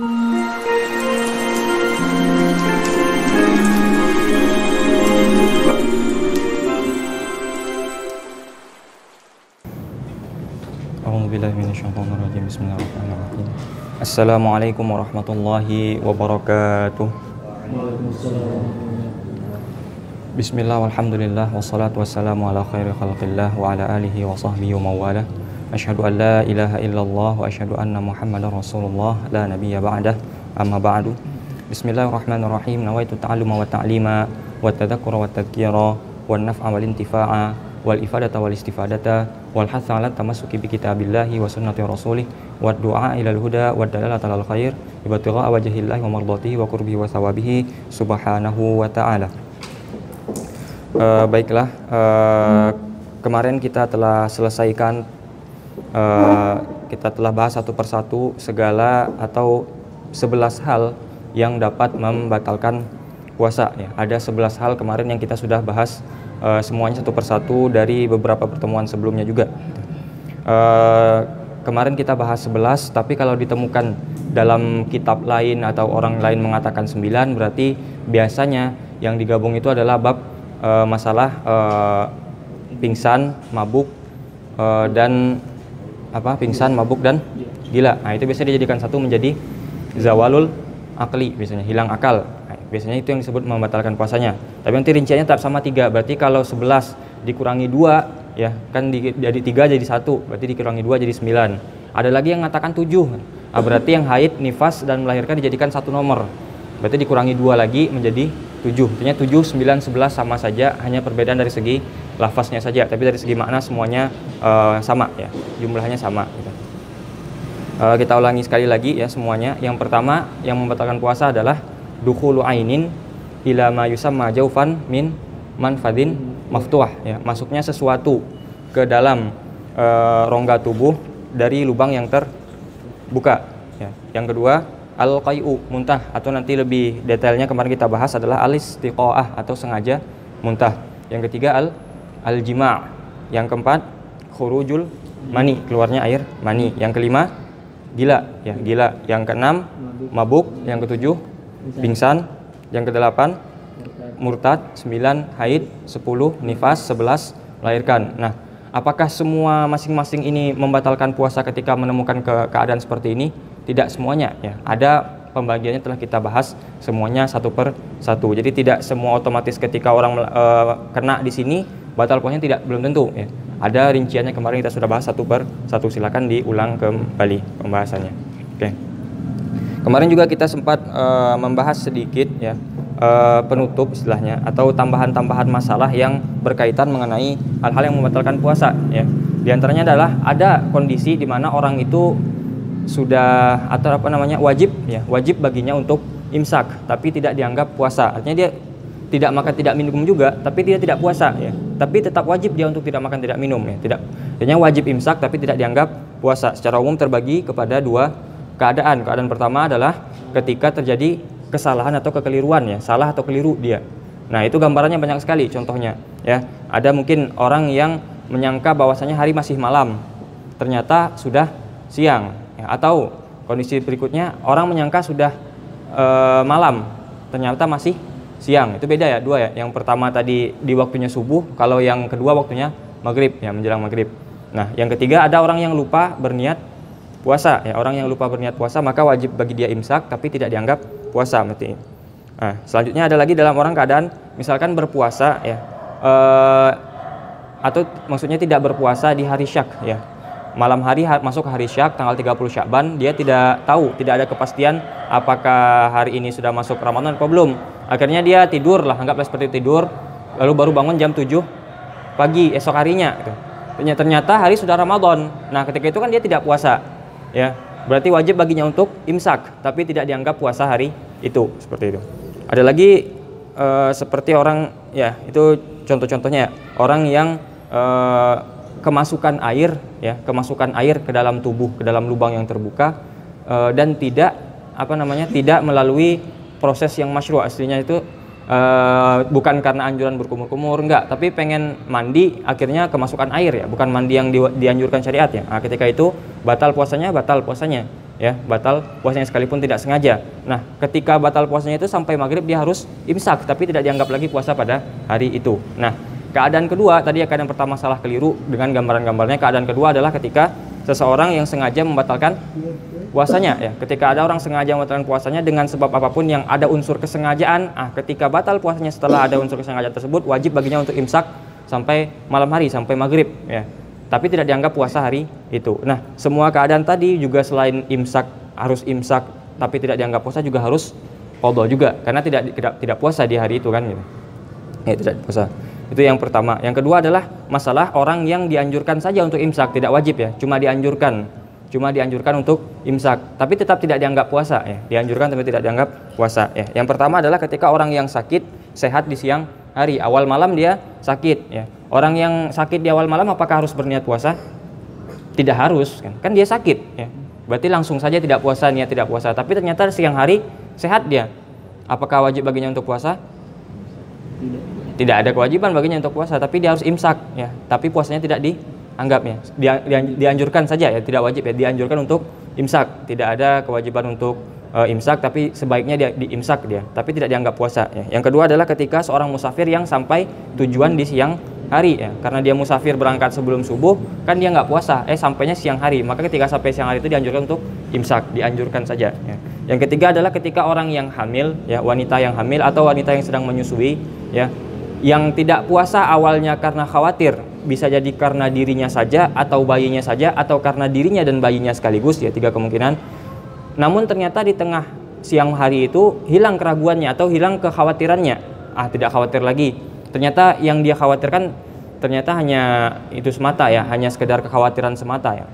Bismillahirrahmanirrahim. Assalamualaikum warahmatullahi wabarakatuh. Bismillah walhamdulillah wassalatu wassalamu ala khairi khalqillah wa ala alihi wa sahbihi wa mawala. Asyhadu an la ilaha illallah wa asyhadu anna Muhammadar Rasulullah la nabiyya ba'dah. Amma ba'du. Bismillahirrahmanirrahim. Nawaitu ta'alluma wa ta'lima wa tadhakkura wa tadhkira wa naf'a wal intifa'a wal ifadata wal istifadata wal hatha ala tamassuki bi kitabillahi wa sunnati rasulih wa du'a ilal huda wa dalalata alal khair ibtigha'a wajhillahi wa mardatihi wa qurbihi wa thawabihi subhanahu wa ta'ala. Baiklah, kemarin kita telah selesaikan, kita telah bahas satu persatu segala atau 11 hal yang dapat membatalkan puasa ya. Ada 11 hal kemarin yang kita sudah bahas semuanya satu persatu dari beberapa pertemuan sebelumnya juga. Kemarin kita bahas 11, tapi kalau ditemukan dalam kitab lain atau orang lain mengatakan 9, berarti biasanya yang digabung itu adalah bab masalah pingsan, mabuk dan pingsan, mabuk dan gila. Nah, itu biasanya dijadikan satu menjadi zawalul akli, biasanya hilang akal. Biasanya itu yang disebut membatalkan puasanya. Tapi nanti rinciannya tetap sama 3. Berarti kalau 11 dikurangi 2 ya, kan jadi 3 jadi 1. Berarti dikurangi 2 jadi 9. Ada lagi yang mengatakan 7. Berarti yang haid, nifas dan melahirkan dijadikan 1 nomor. Berarti dikurangi 2 lagi menjadi 7. Artinya 7, 9, 11 sama saja, hanya perbedaan dari segi lafaznya saja. Tapi dari segi makna semuanya sama ya. Jumlahnya sama gitu. Kita ulangi sekali lagi ya semuanya. Yang pertama yang membatalkan puasa adalah dukhulu ainin ila ma yusamma jaufan min manfadin maftuh ya, masuknya sesuatu ke dalam rongga tubuh dari lubang yang terbuka ya. Yang kedua al-qai'u, muntah, atau nanti lebih detailnya kemarin kita bahas adalah al-istiqa'ah atau sengaja muntah. Yang ketiga al-jima'. Yang keempat khurujul mani, keluarnya air mani. Yang kelima gila ya, gila. Yang keenam mabuk. Yang ketujuh pingsan. Yang kedelapan murtad. 9 haid. 10 nifas. 11 melahirkan. Nah, apakah semua masing-masing ini membatalkan puasa ketika menemukan keadaan seperti ini? Tidak semuanya ya. Ada pembagiannya telah kita bahas semuanya satu per satu. Jadi tidak semua otomatis ketika orang kena di sini batal puasanya, belum tentu ya. Ada rinciannya, kemarin kita sudah bahas satu per satu. Silakan diulang kembali pembahasannya. Oke. Kemarin juga kita sempat membahas sedikit ya, penutup istilahnya atau tambahan-tambahan masalah yang berkaitan mengenai hal-hal yang membatalkan puasa ya. Di antaranya adalah ada kondisi di mana orang itu sudah atau wajib ya, wajib baginya untuk imsak tapi tidak dianggap puasa. Artinya dia tidak makan tidak minum juga tapi dia tidak puasa ya. Tapi tetap wajib dia untuk tidak makan tidak minum ya. Tidak. Artinya wajib imsak tapi tidak dianggap puasa. Secara umum terbagi kepada 2 keadaan. Keadaan pertama adalah ketika terjadi kesalahan atau kekeliruan ya, salah atau keliru dia. Nah, itu gambarannya banyak sekali contohnya ya. Ada mungkin orang yang menyangka bahwasanya hari masih malam, ternyata sudah siang ya. Atau kondisi berikutnya orang menyangka sudah malam, ternyata masih siang. Itu beda ya, 2 ya. Yang pertama tadi di waktunya subuh, kalau yang kedua waktunya maghrib ya, menjelang maghrib. Nah, yang ketiga ada orang yang lupa berniat puasa ya. Orang yang lupa berniat puasa maka wajib bagi dia imsak tapi tidak dianggap puasa berarti. Nah, selanjutnya ada lagi dalam orang keadaan misalkan berpuasa ya, atau maksudnya tidak berpuasa di hari syak ya. Malam hari masuk hari syak tanggal 30 Syakban, dia tidak tahu, tidak ada kepastian apakah hari ini sudah masuk Ramadan atau belum. Akhirnya dia tidur lah, anggaplah seperti tidur, lalu baru bangun jam 7 pagi esok harinya gitu. Ternyata hari sudah Ramadan. Nah, ketika itu kan dia tidak puasa ya. Berarti wajib baginya untuk imsak tapi tidak dianggap puasa hari itu, seperti itu. Ada lagi seperti orang ya, itu contoh-contohnya orang yang kemasukan air ya, kemasukan air ke dalam tubuh, ke dalam lubang yang terbuka dan tidak tidak melalui proses yang masyru'. Aslinya itu bukan karena anjuran berkumur-kumur, enggak, tapi pengen mandi akhirnya kemasukan air ya, bukan mandi yang dianjurkan syariat ya. Nah, ketika itu batal puasanya ya, batal puasanya sekalipun tidak sengaja. Nah, ketika batal puasanya itu sampai maghrib dia harus imsak, tapi tidak dianggap lagi puasa pada hari itu. Nah, keadaan kedua, tadi ya keadaan pertama salah keliru dengan gambaran-gambarnya. Keadaan kedua adalah ketika seseorang yang sengaja membatalkan puasanya, ya. Ketika ada orang sengaja membatalkan puasanya dengan sebab apapun yang ada unsur kesengajaan, ketika batal puasanya setelah ada unsur kesengajaan tersebut, wajib baginya untuk imsak sampai malam hari, sampai maghrib, ya. Tapi tidak dianggap puasa hari itu. Nah, semua keadaan tadi juga selain imsak, harus imsak, tapi tidak dianggap puasa, juga harus qadha juga, karena tidak puasa di hari itu kan, gitu. Ya, tidak puasa. Itu yang pertama. Yang kedua adalah masalah orang yang dianjurkan saja untuk imsak, tidak wajib ya, cuma dianjurkan untuk imsak, tapi tetap tidak dianggap puasa ya. Dianjurkan tapi tidak dianggap puasa ya. Yang pertama adalah ketika orang yang sakit sehat di siang hari, awal malam dia sakit ya. Orang yang sakit di awal malam apakah harus berniat puasa? Tidak harus kan dia sakit ya. Berarti langsung saja tidak puasa, niat tidak puasa. Tapi ternyata siang hari sehat dia. Apakah wajib baginya untuk puasa? Tidak ada kewajiban baginya untuk puasa, tapi dia harus imsak ya. Tapi puasanya tidak dianggapnya. Dianjurkan saja ya, tidak wajib ya, dianjurkan untuk imsak. Tidak ada kewajiban untuk imsak, tapi sebaiknya dia diimsak dia, tapi tidak dianggap puasa ya. Yang kedua adalah ketika seorang musafir yang sampai tujuan di siang hari ya, karena dia musafir berangkat sebelum subuh, kan dia nggak puasa, sampainya siang hari, maka ketika sampai siang hari itu dianjurkan untuk imsak, dianjurkan saja ya. Yang ketiga adalah ketika orang yang hamil ya, wanita yang hamil atau wanita yang sedang menyusui ya, yang tidak puasa awalnya karena khawatir, bisa jadi karena dirinya saja atau bayinya saja, atau karena dirinya dan bayinya sekaligus ya, 3 kemungkinan. Namun ternyata di tengah siang hari itu hilang keraguannya atau hilang kekhawatirannya, tidak khawatir lagi. Ternyata yang dia khawatirkan ternyata hanya itu semata ya, hanya sekedar kekhawatiran semata ya,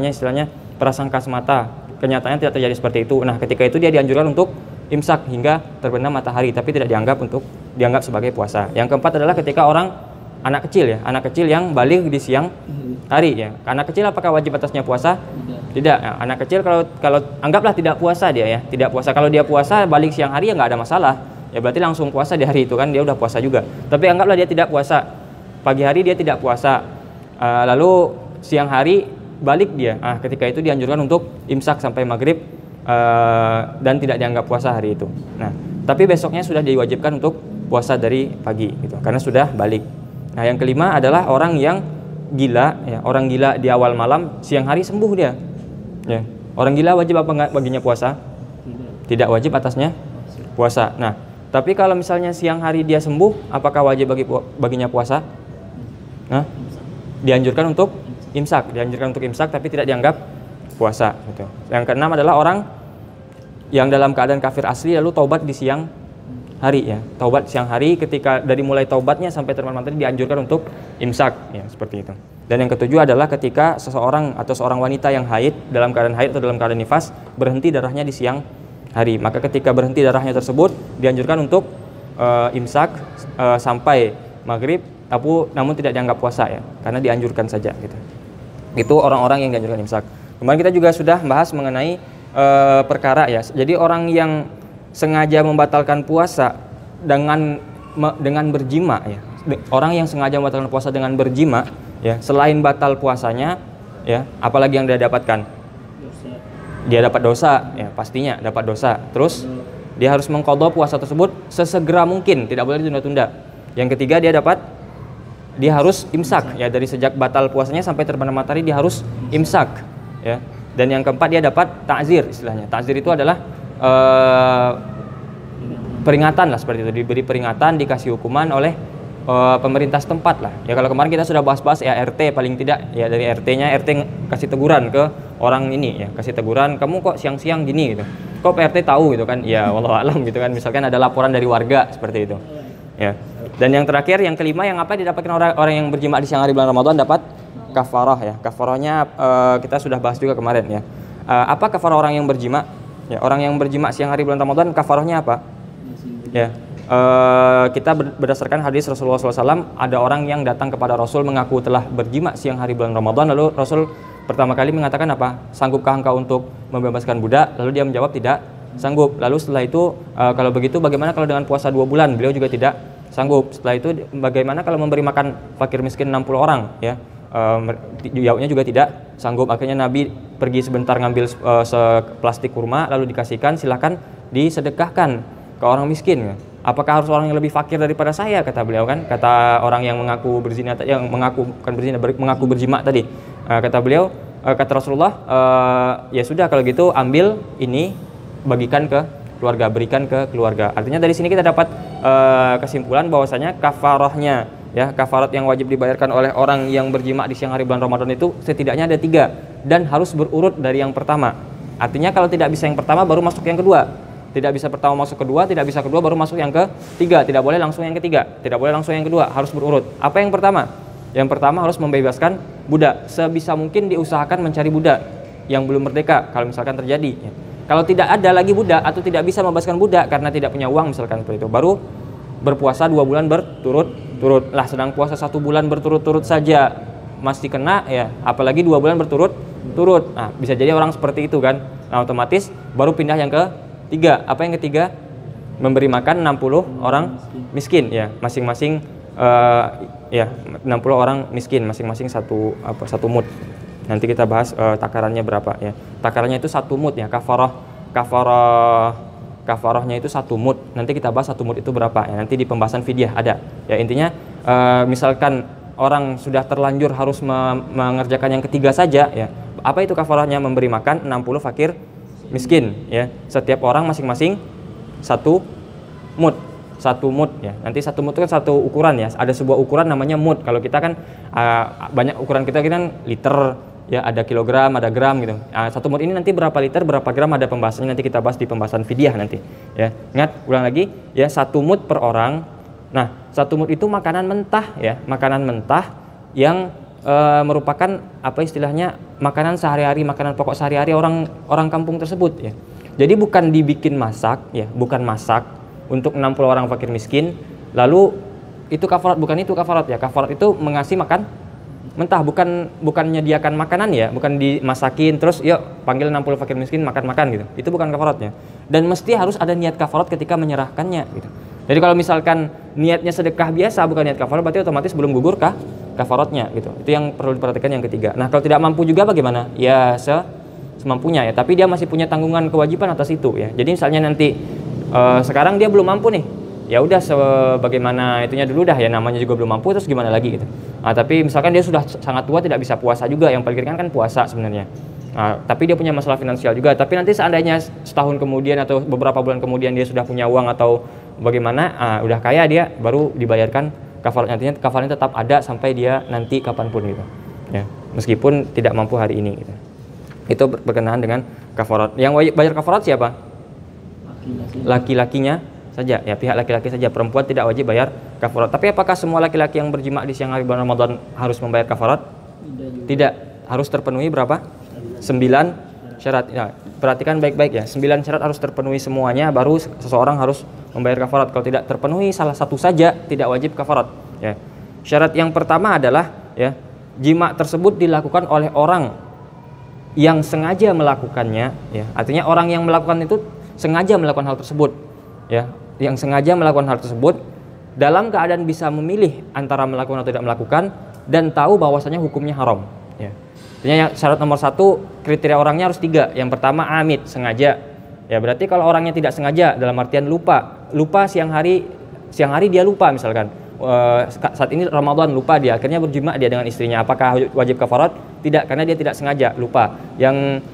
istilahnya prasangka semata. Kenyataannya tidak terjadi seperti itu. Nah, ketika itu dia dianjurkan untuk imsak hingga terbenam matahari, tapi tidak dianggap sebagai puasa. Yang keempat adalah ketika anak kecil yang balik di siang hari ya. Anak kecil apakah wajib atasnya puasa? Tidak. Nah, anak kecil kalau anggaplah tidak puasa dia ya, tidak puasa. Kalau dia puasa balik siang hari ya nggak ada masalah. Ya berarti langsung puasa di hari itu kan, dia udah puasa juga. Tapi anggaplah dia tidak puasa. Pagi hari dia tidak puasa. Lalu siang hari balik dia. Ketika itu dianjurkan untuk imsak sampai maghrib dan tidak dianggap puasa hari itu. Nah, tapi besoknya sudah diwajibkan untuk puasa dari pagi gitu, karena sudah balik. Nah, yang kelima adalah orang yang gila ya, orang gila di awal malam, siang hari sembuh dia. Ya. Orang gila wajib apa enggak baginya puasa? Tidak wajib atasnya puasa. Nah, tapi kalau misalnya siang hari dia sembuh, apakah wajib baginya puasa? Nah, dianjurkan untuk imsak, tapi tidak dianggap puasa gitu. Yang keenam adalah orang yang dalam keadaan kafir asli lalu taubat di siang hari ya. Taubat siang hari, ketika dari mulai taubatnya sampai terbenam matahari dianjurkan untuk imsak ya, seperti itu. Dan yang ketujuh adalah ketika seseorang atau seorang wanita yang haid, dalam keadaan haid atau dalam keadaan nifas, berhenti darahnya di siang hari. Maka ketika berhenti darahnya tersebut dianjurkan untuk imsak sampai maghrib, namun tidak dianggap puasa ya, karena dianjurkan saja gitu. Itu orang-orang yang dianjurkan imsak. Kemarin kita juga sudah bahas mengenai perkara ya. Jadi orang yang sengaja membatalkan puasa dengan berjima ya. Orang yang sengaja membatalkan puasa dengan berjima ya, selain batal puasanya ya, apalagi yang dia dapatkan? Dia dapat dosa ya, pastinya dapat dosa. Terus dia harus mengqadha puasa tersebut sesegera mungkin, tidak boleh ditunda-tunda. Yang ketiga dia harus imsak ya, dari sejak batal puasanya sampai terbenam matahari dia harus imsak ya. Dan yang keempat dia dapat ta'zir istilahnya. Ta'zir itu adalah peringatan lah, seperti itu, diberi peringatan, dikasih hukuman oleh pemerintah setempat lah. Ya kalau kemarin kita sudah bahas-bahas ya, RT paling tidak ya, dari RT-nya, RT kasih teguran ke orang ini ya, kasih teguran, kamu kok siang-siang gini gitu. Kok PRT tahu gitu kan? Ya wallahu alam gitu kan. Misalkan ada laporan dari warga seperti itu. Ya. Dan yang terakhir, yang kelima, yang apa didapatkan orang yang berjima di siang hari bulan Ramadan? Dapat kafarah ya. Kafarahnya kita sudah bahas juga kemarin ya. Apa kafarah orang yang berjima? Ya, orang yang berjima siang hari bulan Ramadan, kafarahnya apa? Ya. Kita berdasarkan hadis Rasulullah SAW, ada orang yang datang kepada Rasul mengaku telah berjima siang hari bulan Ramadan, lalu Rasul pertama kali mengatakan apa? Sanggupkah engkau untuk membebaskan budak? Lalu dia menjawab tidak sanggup. Lalu setelah itu, kalau begitu bagaimana kalau dengan puasa 2 bulan? Beliau juga tidak sanggup. Setelah itu bagaimana kalau memberi makan fakir miskin 60 orang ya? Jawabnya juga tidak sanggup. Akhirnya Nabi pergi sebentar ngambil seplastik kurma lalu dikasihkan, silakan disedekahkan ke orang miskin. Apakah harus orang yang lebih fakir daripada saya, kata beliau kan, kata orang yang mengaku berzina, yang mengaku bukan berzina, mengaku berjima tadi. Kata beliau, kata Rasulullah, ya sudah kalau gitu ambil ini, bagikan ke keluarga, berikan ke keluarga. Artinya dari sini kita dapat kesimpulan bahwasanya kafarahnya, ya, kafarat yang wajib dibayarkan oleh orang yang berjima di siang hari bulan Ramadan itu setidaknya ada 3 dan harus berurut dari yang pertama. Artinya kalau tidak bisa yang pertama baru masuk yang kedua. Tidak bisa pertama masuk kedua, tidak bisa kedua baru masuk yang ketiga, tidak boleh langsung yang ketiga, tidak boleh langsung yang kedua, harus berurut. Apa yang pertama? Yang pertama harus membebaskan budak. Sebisa mungkin diusahakan mencari budak yang belum merdeka kalau misalkan terjadi. Kalau tidak ada lagi budak atau tidak bisa membebaskan budak karena tidak punya uang misalkan seperti itu, baru berpuasa 2 bulan berturut-turut. Lah sedang puasa 1 bulan berturut-turut saja masih kena, ya apalagi 2 bulan berturut-turut. Nah bisa jadi orang seperti itu kan. Nah otomatis baru pindah yang ketiga. Apa yang ketiga? Memberi makan 60 orang miskin, ya masing-masing ya 60 orang miskin, masing-masing satu mud. Nanti kita bahas takarannya berapa, ya. Takarannya itu 1 mud, ya. Kafarahnya itu 1 mud. Nanti kita bahas 1 mud itu berapa, ya. Nanti di pembahasan fidyah ada. Ya intinya misalkan orang sudah terlanjur harus mengerjakan yang ketiga saja, ya. Apa itu kafarahnya? Memberi makan 60 fakir miskin, ya. Setiap orang masing-masing 1 mud. 1 mud, ya. Nanti 1 mud itu kan 1 ukuran, ya. Ada sebuah ukuran namanya mud. Kalau kita kan banyak ukuran kita kan liter, ya, ada kilogram, ada gram gitu. 1 mud ini nanti berapa liter, berapa gram, ada pembahasannya, nanti kita bahas di pembahasan fidyah nanti, ya. Ingat, ulang lagi, ya, 1 mud per orang. Nah, 1 mud itu makanan mentah, ya, makanan mentah yang merupakan apa istilahnya, makanan sehari-hari, makanan pokok sehari-hari orang kampung tersebut, ya. Jadi bukan dibikin masak, ya, bukan masak untuk 60 orang fakir miskin lalu itu kafarat, bukan itu kafarat, ya. Kafarat itu mengasih makan mentah, bukan menyediakan makanan, ya, bukan dimasakin terus yuk panggil 60 fakir miskin makan-makan gitu. Itu bukan kafaratnya. Dan mesti harus ada niat kafarat ketika menyerahkannya gitu. Jadi kalau misalkan niatnya sedekah biasa bukan niat kafarat, berarti otomatis belum gugur kafaratnya gitu. Itu yang perlu diperhatikan yang ketiga. Nah, kalau tidak mampu juga bagaimana? Ya semampunya, ya, tapi dia masih punya tanggungan kewajiban atas itu, ya. Jadi misalnya nanti sekarang dia belum mampu nih, ya udah sebagaimana itunya dulu dah, ya, namanya juga belum mampu, terus gimana lagi gitu. Nah, tapi misalkan dia sudah sangat tua tidak bisa puasa juga, yang paling ringan kan puasa sebenarnya. Nah, tapi dia punya masalah finansial juga. Tapi nanti seandainya setahun kemudian atau beberapa bulan kemudian dia sudah punya uang atau bagaimana, udah kaya, dia baru dibayarkan kafarat. Nantinya kafaratnya tetap ada sampai dia nanti kapanpun gitu, ya, meskipun tidak mampu hari ini gitu. Itu berkenaan dengan kafarat. Yang wajib bayar kafarat siapa? Laki-lakinya saja, ya, pihak laki-laki saja. Perempuan tidak wajib bayar kafarat. Tapi apakah semua laki-laki yang berjima di siang hari bulan Ramadan harus membayar kafarat? Tidak. Harus terpenuhi berapa? 9 syarat. Ya, perhatikan baik-baik, ya. 9 syarat harus terpenuhi semuanya baru seseorang harus membayar kafarat. Kalau tidak terpenuhi salah satu saja tidak wajib kafarat, ya. Syarat yang pertama adalah, ya, jima tersebut dilakukan oleh orang yang sengaja melakukannya, ya. Artinya orang yang melakukan itu sengaja melakukan hal tersebut, ya, yang sengaja melakukan hal tersebut dalam keadaan bisa memilih antara melakukan atau tidak melakukan dan tahu bahwasanya hukumnya haram, ya. Artinya syarat nomor 1, kriteria orangnya harus 3. Yang pertama amid, sengaja, ya, berarti kalau orangnya tidak sengaja dalam artian lupa siang hari dia lupa misalkan, saat ini Ramadan lupa dia, akhirnya berjima dia dengan istrinya, apakah wajib kafarat? Tidak, karena dia tidak sengaja lupa. Yang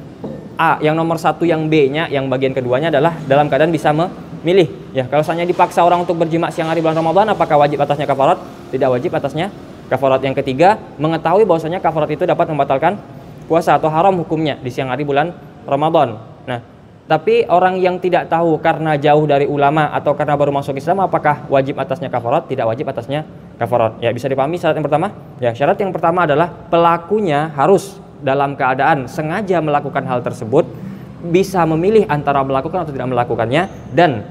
A, yang nomor 1, yang B-nya, yang bagian keduanya adalah dalam keadaan bisa memilih, ya. Kalau misalnya dipaksa orang untuk berjima siang hari bulan Ramadan, apakah wajib atasnya kafarat? Tidak wajib atasnya kafarat. Yang ketiga, mengetahui bahwasanya kafarat itu dapat membatalkan puasa atau haram hukumnya di siang hari bulan Ramadan. Nah, tapi orang yang tidak tahu karena jauh dari ulama atau karena baru masuk Islam, apakah wajib atasnya kafarat? Tidak wajib atasnya kafarat. Ya, bisa dipahami syarat yang pertama? Ya, syarat yang pertama adalah pelakunya harus dalam keadaan sengaja melakukan hal tersebut, bisa memilih antara melakukan atau tidak melakukannya, dan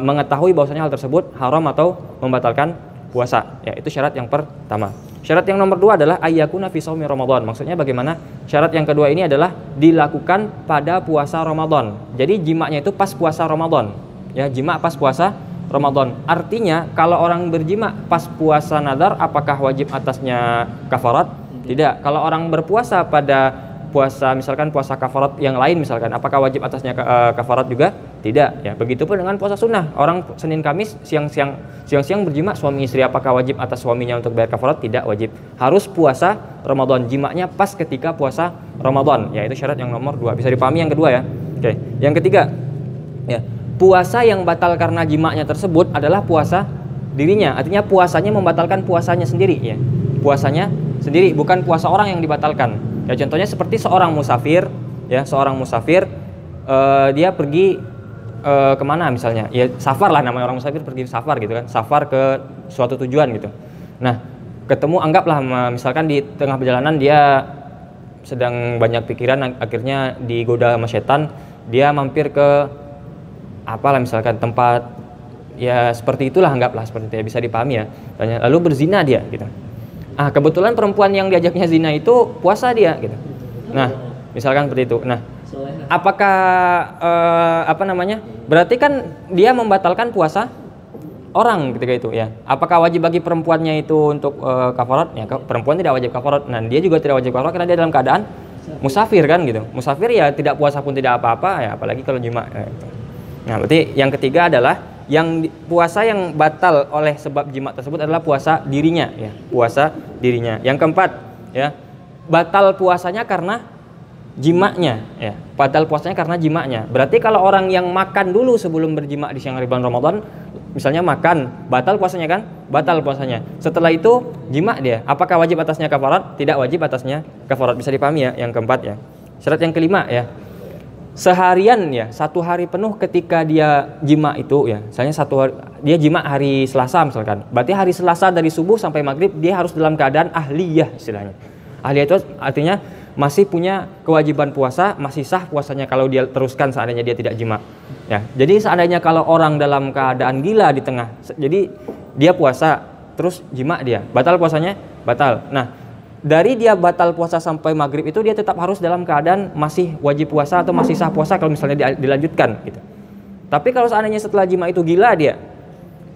mengetahui bahwasanya hal tersebut haram atau membatalkan puasa. Ya, itu syarat yang pertama. Syarat yang nomor 2 adalah ayyakuna fi shaumi Ramadan. Maksudnya bagaimana? Syarat yang kedua ini adalah dilakukan pada puasa Ramadan. Jadi jimanya itu pas puasa Ramadan. Ya, jima pas puasa Ramadan. Artinya kalau orang berjima pas puasa nadar, apakah wajib atasnya kafarat? Tidak. Kalau orang berpuasa pada puasa misalkan puasa kafarat yang lain misalkan, apakah wajib atasnya kafarat juga? Tidak ya. Begitupun dengan puasa sunnah. Orang Senin Kamis siang-siang berjima suami istri, apakah wajib atas suaminya untuk bayar kafarat? Tidak wajib. Harus puasa Ramadan, jimanya pas ketika puasa Ramadan. Ya, itu syarat yang nomor 2. Bisa dipahami yang kedua ya. Oke. Yang ketiga ya, puasa yang batal karena jimanya tersebut adalah puasa dirinya. Artinya puasanya membatalkan puasanya sendiri ya. Puasanya sendiri, bukan puasa orang yang dibatalkan. Ya, contohnya seperti seorang musafir ya, dia pergi kemana misalnya, ya safar lah, namanya orang musafir pergi safar gitu kan, safar ke suatu tujuan gitu. Nah, ketemu, anggaplah misalkan di tengah perjalanan dia sedang banyak pikiran, akhirnya digoda sama setan, dia mampir ke apalah misalkan tempat ya seperti itulah, anggaplah seperti itu ya, bisa dipahami ya. Lalu berzina dia gitu. Kebetulan perempuan yang diajaknya zina itu puasa dia gitu. Nah, misalkan seperti itu. Nah, apakah berarti kan dia membatalkan puasa orang ketika itu ya. Apakah wajib bagi perempuannya itu untuk kafarat? Ya, perempuan tidak wajib kafarat. Nah, dia juga tidak wajib kafarat karena dia dalam keadaan musafir kan gitu. Musafir ya tidak puasa pun tidak apa-apa ya, apalagi kalau jima. Nah, berarti yang ketiga adalah yang puasa yang batal oleh sebab jima tersebut adalah puasa dirinya ya, puasa dirinya. Yang keempat ya, batal puasanya karena jimanya ya, batal puasanya karena jimanya. Berarti kalau orang yang makan dulu sebelum berjima di siang hari bulan Ramadan, misalnya makan, batal puasanya kan? Batal puasanya. Setelah itu jima dia, apakah wajib atasnya kafarat? Tidak wajib atasnya kafarat. Bisa dipahami ya yang keempat ya. Syarat yang kelima ya, seharian ya, 1 hari penuh ketika dia jima itu ya, misalnya dia jima hari Selasa misalkan, berarti hari Selasa dari subuh sampai maghrib dia harus dalam keadaan ahliyah istilahnya. Ahliyah itu artinya masih punya kewajiban puasa, masih sah puasanya kalau dia teruskan seandainya dia tidak jima ya. Jadi seandainya kalau orang dalam keadaan gila di tengah, jadi dia puasa terus jima, dia batal puasanya, batal. Nah, dari dia batal puasa sampai maghrib itu dia tetap harus dalam keadaan masih wajib puasa atau masih sah puasa kalau misalnya dilanjutkan gitu. Tapi kalau seandainya setelah jima itu gila dia,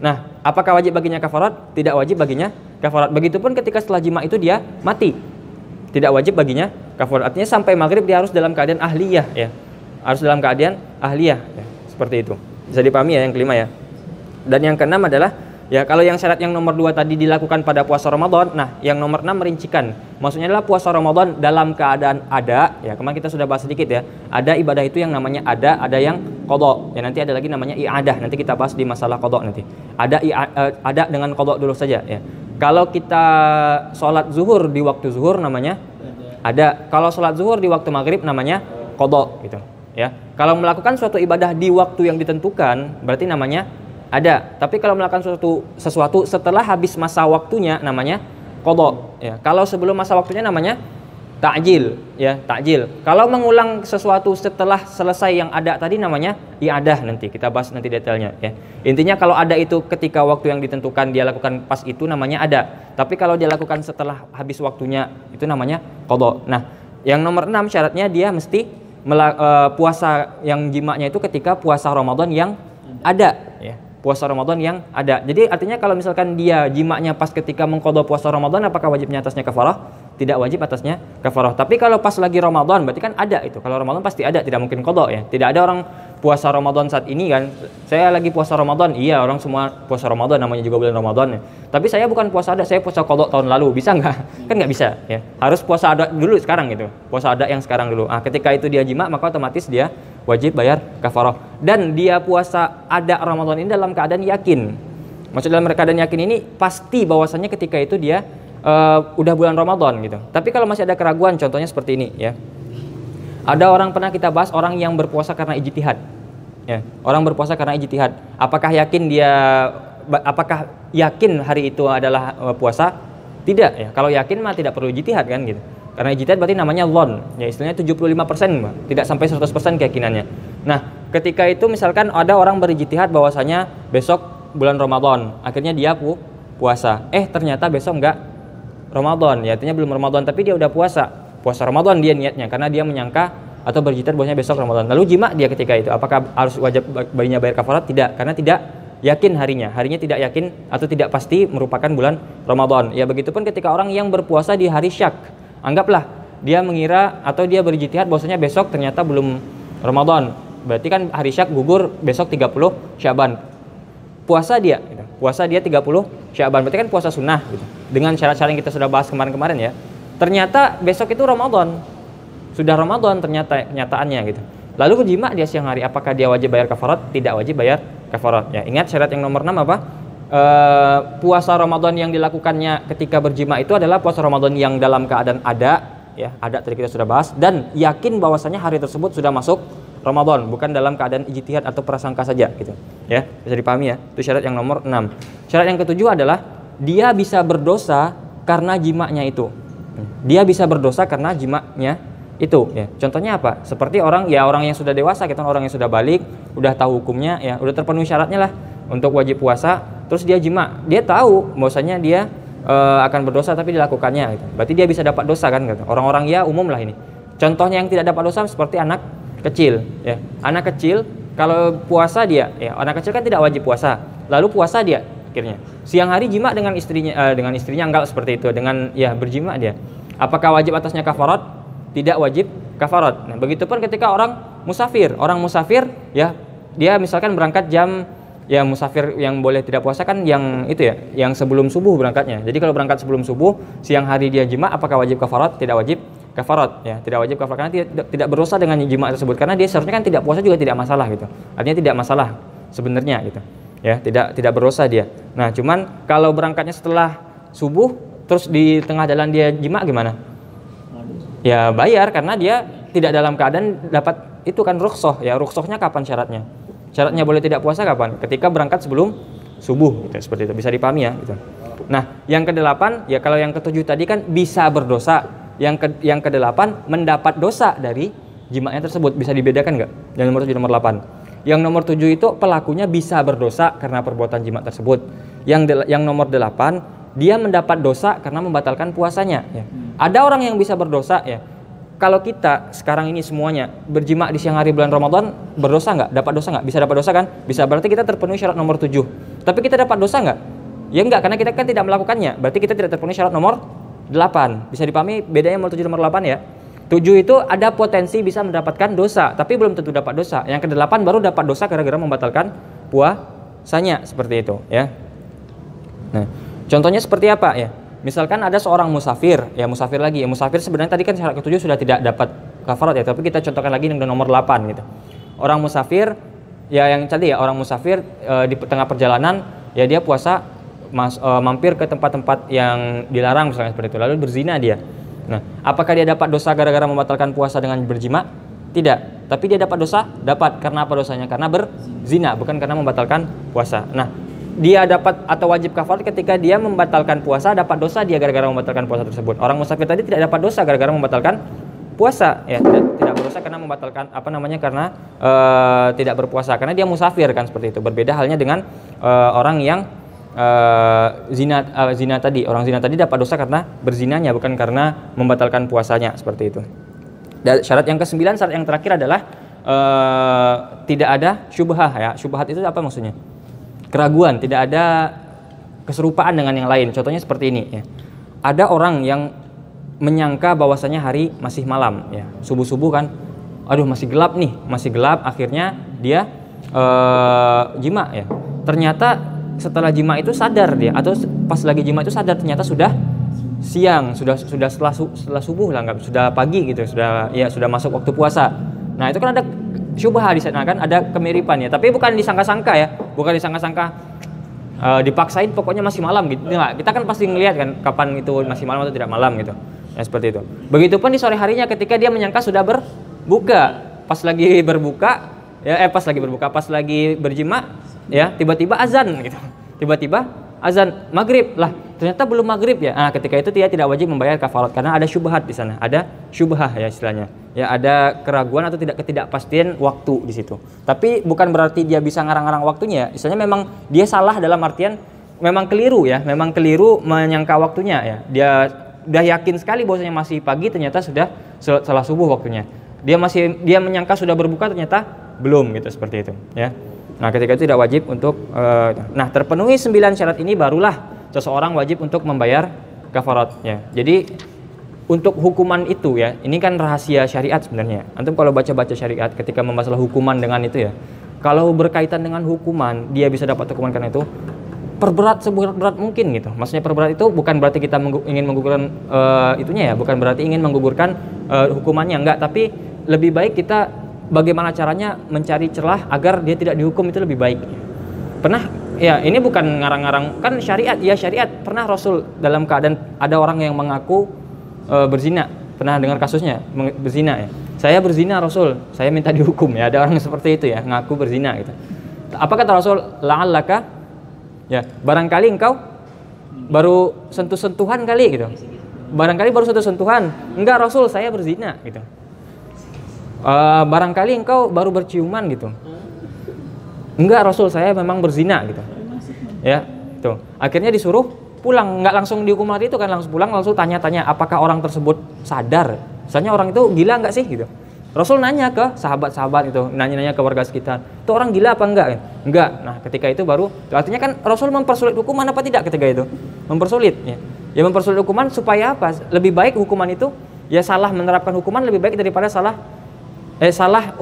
nah apakah wajib baginya kafarat? Tidak wajib baginya kafarat. Begitupun ketika setelah jima itu dia mati, tidak wajib baginya kafarat. Artinya sampai maghrib dia harus dalam keadaan ahliyah ya, harus dalam keadaan ahliyah ya. Seperti itu, bisa dipahami ya yang kelima ya. Dan yang keenam adalah ya, kalau yang syarat yang nomor 2 tadi dilakukan pada puasa Ramadan, nah yang nomor 6 merincikan. Maksudnya adalah puasa Ramadan dalam keadaan ada, ya kemarin kita sudah bahas sedikit ya. Ada ibadah itu yang namanya ada yang qadha. Ya, nanti ada lagi namanya i'adah. Nanti kita bahas di masalah qadha nanti. Ada dengan qadha dulu saja ya. Kalau kita sholat zuhur di waktu zuhur namanya ada. Kalau sholat zuhur di waktu maghrib namanya qadha gitu ya. Kalau melakukan suatu ibadah di waktu yang ditentukan berarti namanya ada. Tapi kalau melakukan sesuatu setelah habis masa waktunya namanya qadha ya. Kalau sebelum masa waktunya namanya ta'jil ya, ta'jil. Kalau mengulang sesuatu setelah selesai yang ada tadi namanya i'adah, nanti kita bahas nanti detailnya ya. Intinya kalau ada itu ketika waktu yang ditentukan dia lakukan pas itu namanya ada. Tapi kalau dia lakukan setelah habis waktunya itu namanya qadha. Nah, yang nomor 6 syaratnya dia mesti puasa yang jimanya itu ketika puasa Ramadan yang ada ya. Puasa Ramadan yang ada. Jadi artinya kalau misalkan dia jimanya pas ketika mengqadha puasa Ramadan, apakah wajibnya atasnya kafarah? Tidak wajib atasnya kafarah. Tapi kalau pas lagi Ramadan berarti kan ada itu. Kalau Ramadan pasti ada, tidak mungkin qadha ya. Tidak ada orang puasa Ramadan saat ini kan. Saya lagi puasa Ramadan. Iya, orang semua puasa Ramadan, namanya juga bulan Ramadan ya. Tapi saya bukan puasa ada, saya puasa qadha tahun lalu. Bisa nggak? Kan nggak bisa ya. Harus puasa ada dulu sekarang gitu. Puasa ada yang sekarang dulu. Ketika itu dia jima maka otomatis dia wajib bayar kafarah. Dan dia puasa ada Ramadan ini dalam keadaan yakin. Maksud dalam keadaan yakin ini pasti bahwasannya ketika itu dia udah bulan Ramadan gitu. Tapi kalau masih ada keraguan, contohnya seperti ini ya. Ada orang pernah kita bahas orang yang berpuasa karena ijtihad. Ya, orang berpuasa karena ijtihad. Apakah yakin hari itu adalah puasa? Tidak ya. Kalau yakin mah tidak perlu ijtihad kan gitu. Karena ijtihad berarti namanya dhon, ya istilahnya 75%, tidak sampai 100% keyakinannya. Nah, ketika itu misalkan ada orang berijtihad bahwasanya besok bulan Ramadan, akhirnya dia puasa. Ternyata besok enggak Ramadan, ya artinya belum Ramadan tapi dia udah puasa Ramadan dia niatnya karena dia menyangka atau berijtihad bahwasanya besok Ramadan. Lalu jima dia ketika itu, apakah harus wajib baginya bayar kafarat? Tidak, karena tidak yakin harinya tidak yakin atau tidak pasti merupakan bulan Ramadan. Ya begitupun ketika orang yang berpuasa di hari syak. Anggaplah dia mengira atau dia berijtihad bahwasanya besok ternyata belum Ramadan. Berarti kan hari Syak gugur besok 30 Syaban. Puasa dia gitu. Puasa dia 30 Syaban. Berarti kan puasa sunnah gitu. Dengan syarat-syarat yang kita sudah bahas kemarin-kemarin ya. Ternyata besok itu Ramadan. Sudah Ramadan ternyata kenyataannya gitu. Lalu berjima dia siang hari, apakah dia wajib bayar kafarat? Tidak wajib bayar kafarat. Ya, ingat syarat yang nomor 6 apa? Puasa Ramadan yang dilakukannya ketika berjima itu adalah puasa Ramadan yang dalam keadaan ada, ya, ada tadi kita sudah bahas, dan yakin bahwasanya hari tersebut sudah masuk Ramadan, bukan dalam keadaan ijtihad atau prasangka saja gitu. Ya, bisa dipahami ya. Itu syarat yang nomor 6. Syarat yang ketujuh adalah dia bisa berdosa karena jimanya itu. Dia bisa berdosa karena jimanya itu ya. Contohnya apa? Seperti orang yang sudah dewasa, gitu, orang yang sudah balik, udah tahu hukumnya ya, udah terpenuhi syaratnya lah untuk wajib puasa, terus dia jima. Dia tahu bahwasanya dia akan berdosa tapi dilakukannya gitu. Berarti dia bisa dapat dosa kan gitu. Orang-orang ya umum lah ini. Contohnya yang tidak dapat dosa seperti anak kecil ya. Anak kecil kalau puasa dia ya, anak kecil kan tidak wajib puasa. Lalu puasa dia akhirnya. Siang hari jima dengan istrinya enggak seperti itu, dengan ya berjima dia. Apakah wajib atasnya kafarat? Tidak wajib kafarat. Nah, begitupun ketika orang musafir ya, dia misalkan berangkat jam, ya musafir yang boleh tidak puasa kan yang itu ya, yang sebelum subuh berangkatnya. Jadi kalau berangkat sebelum subuh, siang hari dia jima, apakah wajib kafarat? Tidak wajib kafarat ya, tidak wajib kafarat karena tidak berdosa dengan jima tersebut, karena dia seharusnya kan tidak puasa juga tidak masalah gitu. Artinya tidak masalah sebenarnya gitu. Ya, tidak berdosa dia. Nah, cuman kalau berangkatnya setelah subuh terus di tengah jalan dia jima gimana? Ya bayar, karena dia tidak dalam keadaan dapat itu kan rukhsah ya. Rukhsahnya kapan syaratnya? Syaratnya boleh tidak puasa kapan? Ketika berangkat sebelum subuh gitu, seperti itu. Bisa dipahami ya gitu. Nah, yang ke-8 ya, kalau yang ke-7 tadi kan bisa berdosa. Yang ke-8 mendapat dosa dari jimanya tersebut. Bisa dibedakan enggak? Yang nomor 7 nomor 8. Yang nomor 7 itu pelakunya bisa berdosa karena perbuatan jima tersebut. Yang nomor 8 dia mendapat dosa karena membatalkan puasanya ya. Ada orang yang bisa berdosa ya. Kalau kita sekarang ini semuanya berjima di siang hari bulan Ramadan, berdosa nggak? Dapat dosa nggak? Bisa dapat dosa kan? Bisa, berarti kita terpenuhi syarat nomor 7. Tapi kita dapat dosa nggak? Ya enggak, karena kita kan tidak melakukannya. Berarti kita tidak terpenuhi syarat nomor 8. Bisa dipahami bedanya nomor 7 nomor 8 ya. 7 itu ada potensi bisa mendapatkan dosa, tapi belum tentu dapat dosa. Yang ke-8 baru dapat dosa gara-gara membatalkan puasanya, seperti itu ya. Nah, contohnya seperti apa ya? Misalkan ada seorang musafir, ya musafir lagi. Ya, musafir sebenarnya tadi kan syarat ke-7 sudah tidak dapat kafarat ya, tapi kita contohkan lagi yang nomor 8 gitu. Orang musafir, ya yang tadi ya, orang musafir di tengah perjalanan ya dia puasa mampir ke tempat-tempat yang dilarang misalnya seperti itu, lalu berzina dia. Nah, apakah dia dapat dosa gara-gara membatalkan puasa dengan berjima? Tidak. Tapi dia dapat dosa? Dapat. Karena apa dosanya? Karena berzina, bukan karena membatalkan puasa. Nah, dia dapat atau wajib kafarat ketika dia membatalkan puasa, dapat dosa dia gara-gara membatalkan puasa tersebut. Orang musafir tadi tidak dapat dosa gara-gara membatalkan puasa ya, tidak berdosa karena membatalkan karena tidak berpuasa, karena dia musafir kan, seperti itu. Berbeda halnya dengan orang yang zina tadi. Orang zina tadi dapat dosa karena berzinanya, bukan karena membatalkan puasanya, seperti itu. Dan syarat yang ke-9, syarat yang terakhir adalah tidak ada syubhah ya. Syubhat itu apa maksudnya? Keraguan, tidak ada keserupaan dengan yang lain. Contohnya seperti ini ya. Ada orang yang menyangka bahwasanya hari masih malam ya. Subuh-subuh kan, aduh masih gelap nih, masih gelap, akhirnya dia jima ya. Ternyata setelah jima itu sadar dia, atau pas lagi jima itu sadar ternyata sudah siang, sudah setelah subuh lah, enggak, sudah pagi gitu, sudah masuk waktu puasa. Nah, itu kan ada syubhah di sana kan, ada kemiripan ya, tapi bukan disangka-sangka ya, bukan disangka-sangka dipaksain pokoknya masih malam gitu. Enggak, kita kan pasti ngelihat kan kapan itu masih malam atau tidak malam gitu. Ya seperti itu. Begitupun di sore harinya ketika dia menyangka sudah berbuka, pas lagi berjima ya, tiba-tiba azan gitu. Tiba-tiba azan maghrib lah, ternyata belum maghrib ya. Nah, ketika itu dia tidak wajib membayar kafarat karena ada syubhat di sana, ada syubhah ya istilahnya. Ya, ada keraguan atau ketidakpastian waktu di situ. Tapi bukan berarti dia bisa ngarang-ngarang waktunya. Istilahnya memang dia salah dalam artian memang keliru ya, memang keliru menyangka waktunya ya. Dia udah yakin sekali bahwasanya masih pagi, ternyata sudah salah subuh waktunya. Dia menyangka sudah berbuka, ternyata belum gitu, seperti itu ya. Nah, ketika itu tidak wajib untuk terpenuhi 9 syarat ini barulah seseorang wajib untuk membayar kafaratnya. Jadi untuk hukuman itu ya, ini kan rahasia syariat sebenarnya. Antum kalau baca-baca syariat ketika membahas hukuman dengan itu ya, kalau berkaitan dengan hukuman, dia bisa dapat hukuman karena itu, perberat seberat mungkin gitu. Maksudnya perberat itu bukan berarti kita ingin menggugurkan itunya ya, bukan berarti ingin menggugurkan hukumannya, enggak, tapi lebih baik kita bagaimana caranya mencari celah agar dia tidak dihukum itu lebih baik. Pernah ya, ini bukan ngarang-ngarang, kan syariat ya, syariat. Pernah Rasul dalam keadaan ada orang yang mengaku berzina, pernah dengar kasusnya berzina ya. Saya berzina Rasul, saya minta dihukum ya. Ada orang seperti itu ya, ngaku berzina gitu. Apa kata Rasul? La'allaka, ya barangkali engkau baru sentuh-sentuhan kali gitu. Barangkali baru sentuh-sentuhan. Enggak Rasul, saya berzina gitu. Barangkali engkau baru berciuman gitu. Enggak Rasul, saya memang berzina gitu. Ya, tuh. Akhirnya disuruh pulang, nggak langsung dihukum hari itu kan, langsung pulang, langsung tanya-tanya apakah orang tersebut sadar. Misalnya orang itu gila nggak sih gitu. Rasul nanya ke sahabat-sahabat itu, nanya-nanya ke warga sekitar, itu orang gila apa enggak? Enggak. Nah, ketika itu baru, artinya kan Rasul mempersulit hukuman apa tidak ketika itu? Mempersulit ya. Ya mempersulit hukuman supaya apa? Lebih baik hukuman itu ya, salah menerapkan hukuman lebih baik daripada salah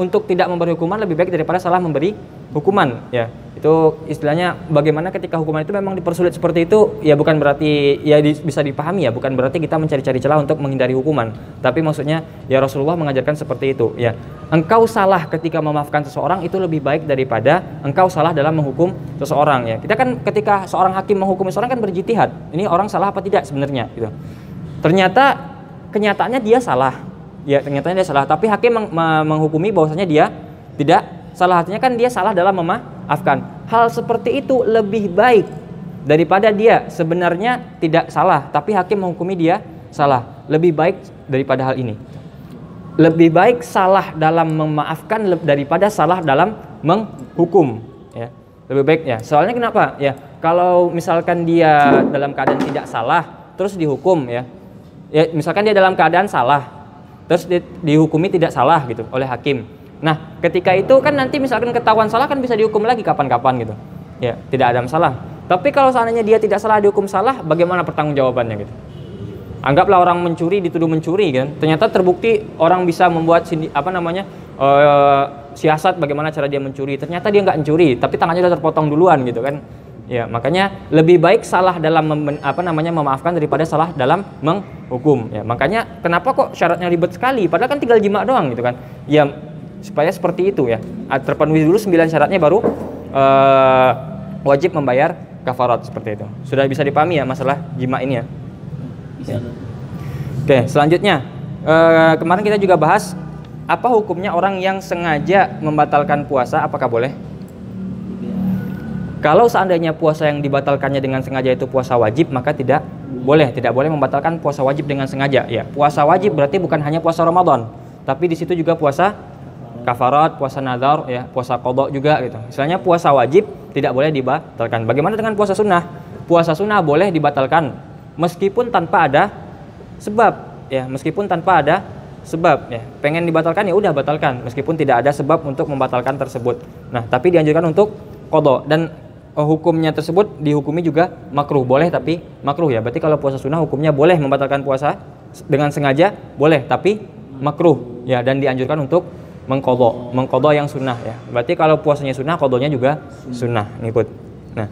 untuk tidak memberi hukuman lebih baik daripada salah memberi hukuman ya. Itu istilahnya bagaimana ketika hukuman itu memang dipersulit seperti itu ya, bukan berarti ya bisa dipahami ya, bukan berarti kita mencari-cari celah untuk menghindari hukuman, tapi maksudnya ya Rasulullah mengajarkan seperti itu ya. Engkau salah ketika memaafkan seseorang itu lebih baik daripada engkau salah dalam menghukum seseorang ya. Kita kan ketika seorang hakim menghukum seseorang kan berjitihad, ini orang salah apa tidak sebenarnya gitu. Ternyata kenyataannya dia salah ya, ternyata dia salah, tapi hakim menghukumi bahwasanya dia tidak salah, artinya kan dia salah dalam memaafkan. Hal seperti itu lebih baik daripada dia sebenarnya tidak salah tapi hakim menghukumi dia salah. Lebih baik daripada hal ini. Lebih baik salah dalam memaafkan daripada salah dalam menghukum ya. Lebih baik ya. Soalnya kenapa? Ya, kalau misalkan dia dalam keadaan tidak salah terus dihukum ya. Ya, misalkan dia dalam keadaan salah terus dihukumi tidak salah gitu oleh hakim. Nah, ketika itu kan nanti misalkan ketahuan salah kan bisa dihukum lagi kapan-kapan gitu. Ya, tidak ada masalah. Tapi kalau seandainya dia tidak salah dihukum salah, bagaimana pertanggungjawabannya gitu? Anggaplah orang mencuri dituduh mencuri kan. Ternyata terbukti orang bisa membuat siasat bagaimana cara dia mencuri. Ternyata dia nggak mencuri, tapi tangannya udah terpotong duluan gitu kan. Ya, makanya lebih baik salah dalam memaafkan daripada salah dalam menghukum. Ya, makanya kenapa kok syaratnya ribet sekali? Padahal kan tinggal jima doang gitu kan. Ya, supaya seperti itu ya, terpenuhi dulu 9 syaratnya baru wajib membayar kafarat seperti itu. Sudah bisa dipahami ya masalah jima ini ya. Ya. Oke, selanjutnya kemarin kita juga bahas apa hukumnya orang yang sengaja membatalkan puasa, apakah boleh? Kalau seandainya puasa yang dibatalkannya dengan sengaja itu puasa wajib, maka tidak boleh membatalkan puasa wajib dengan sengaja ya. Puasa wajib berarti bukan hanya puasa Ramadan, tapi di situ juga puasa kafarat, puasa nazar ya, puasa qada juga gitu. Misalnya puasa wajib tidak boleh dibatalkan. Bagaimana dengan puasa sunnah? Puasa sunnah boleh dibatalkan meskipun tanpa ada sebab ya, meskipun tanpa ada sebab ya. Pengen dibatalkan ya udah batalkan meskipun tidak ada sebab untuk membatalkan tersebut. Nah, tapi dianjurkan untuk qada dan hukumnya tersebut dihukumi juga makruh, boleh tapi makruh ya. Berarti kalau puasa sunnah hukumnya boleh membatalkan puasa dengan sengaja boleh tapi makruh ya, dan dianjurkan untuk mengqadha yang sunnah ya. Berarti kalau puasanya sunnah, qadhanya juga sunnah, ngikut. Nah,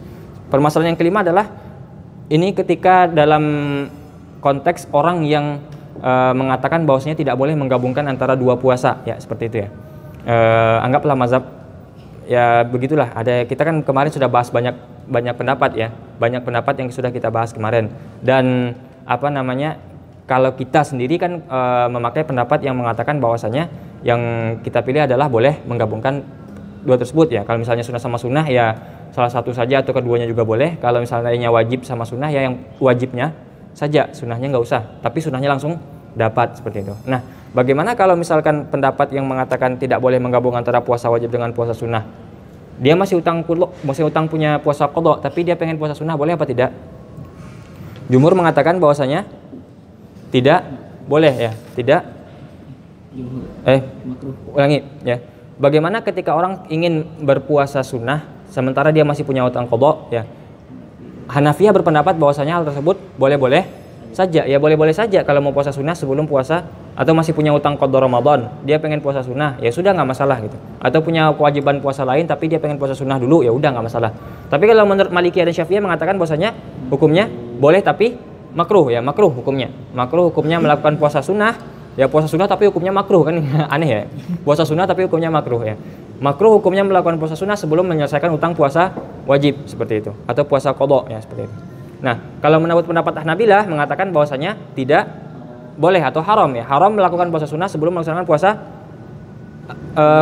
permasalahan yang kelima adalah ini ketika dalam konteks orang yang mengatakan bahwasanya tidak boleh menggabungkan antara dua puasa ya, seperti itu ya. Anggaplah mazhab ya begitulah. Ada, kita kan kemarin sudah bahas banyak pendapat ya. Banyak pendapat yang sudah kita bahas kemarin. Dan kalau kita sendiri kan memakai pendapat yang mengatakan bahwasanya yang kita pilih adalah boleh menggabungkan dua tersebut ya. Kalau misalnya sunnah sama sunnah ya salah satu saja atau keduanya juga boleh. Kalau misalnya wajib sama sunnah ya yang wajibnya saja, sunnahnya nggak usah, tapi sunnahnya langsung dapat seperti itu. Nah, bagaimana kalau misalkan pendapat yang mengatakan tidak boleh menggabung antara puasa wajib dengan puasa sunnah? Dia masih utang punya puasa qadha, tapi dia pengen puasa sunnah, boleh apa tidak? Jumhur mengatakan bahwasanya tidak boleh ya, tidak. Ulangi ya. Bagaimana ketika orang ingin berpuasa sunnah sementara dia masih punya utang qadha ya? Hanafiyah berpendapat bahwasanya hal tersebut boleh-boleh saja, ya boleh-boleh saja kalau mau puasa sunnah sebelum puasa, atau masih punya utang qada Ramadan, dia pengen puasa sunnah, ya sudah nggak masalah gitu. Atau punya kewajiban puasa lain tapi dia pengen puasa sunnah dulu, ya udah nggak masalah. Tapi kalau menurut Malikiyah dan Syafi'iyah mengatakan bahwasanya hukumnya boleh tapi makruh, ya makruh hukumnya. Makruh hukumnya melakukan puasa sunnah, ya puasa sunnah tapi hukumnya makruh, kan aneh ya. Puasa sunnah tapi hukumnya makruh ya. Makruh hukumnya melakukan puasa sunnah sebelum menyelesaikan utang puasa wajib seperti itu, atau puasa qada ya seperti itu. Nah, kalau menurut pendapat Hanabilah mengatakan bahwasanya tidak boleh atau haram ya. Haram melakukan puasa sunnah sebelum melaksanakan puasa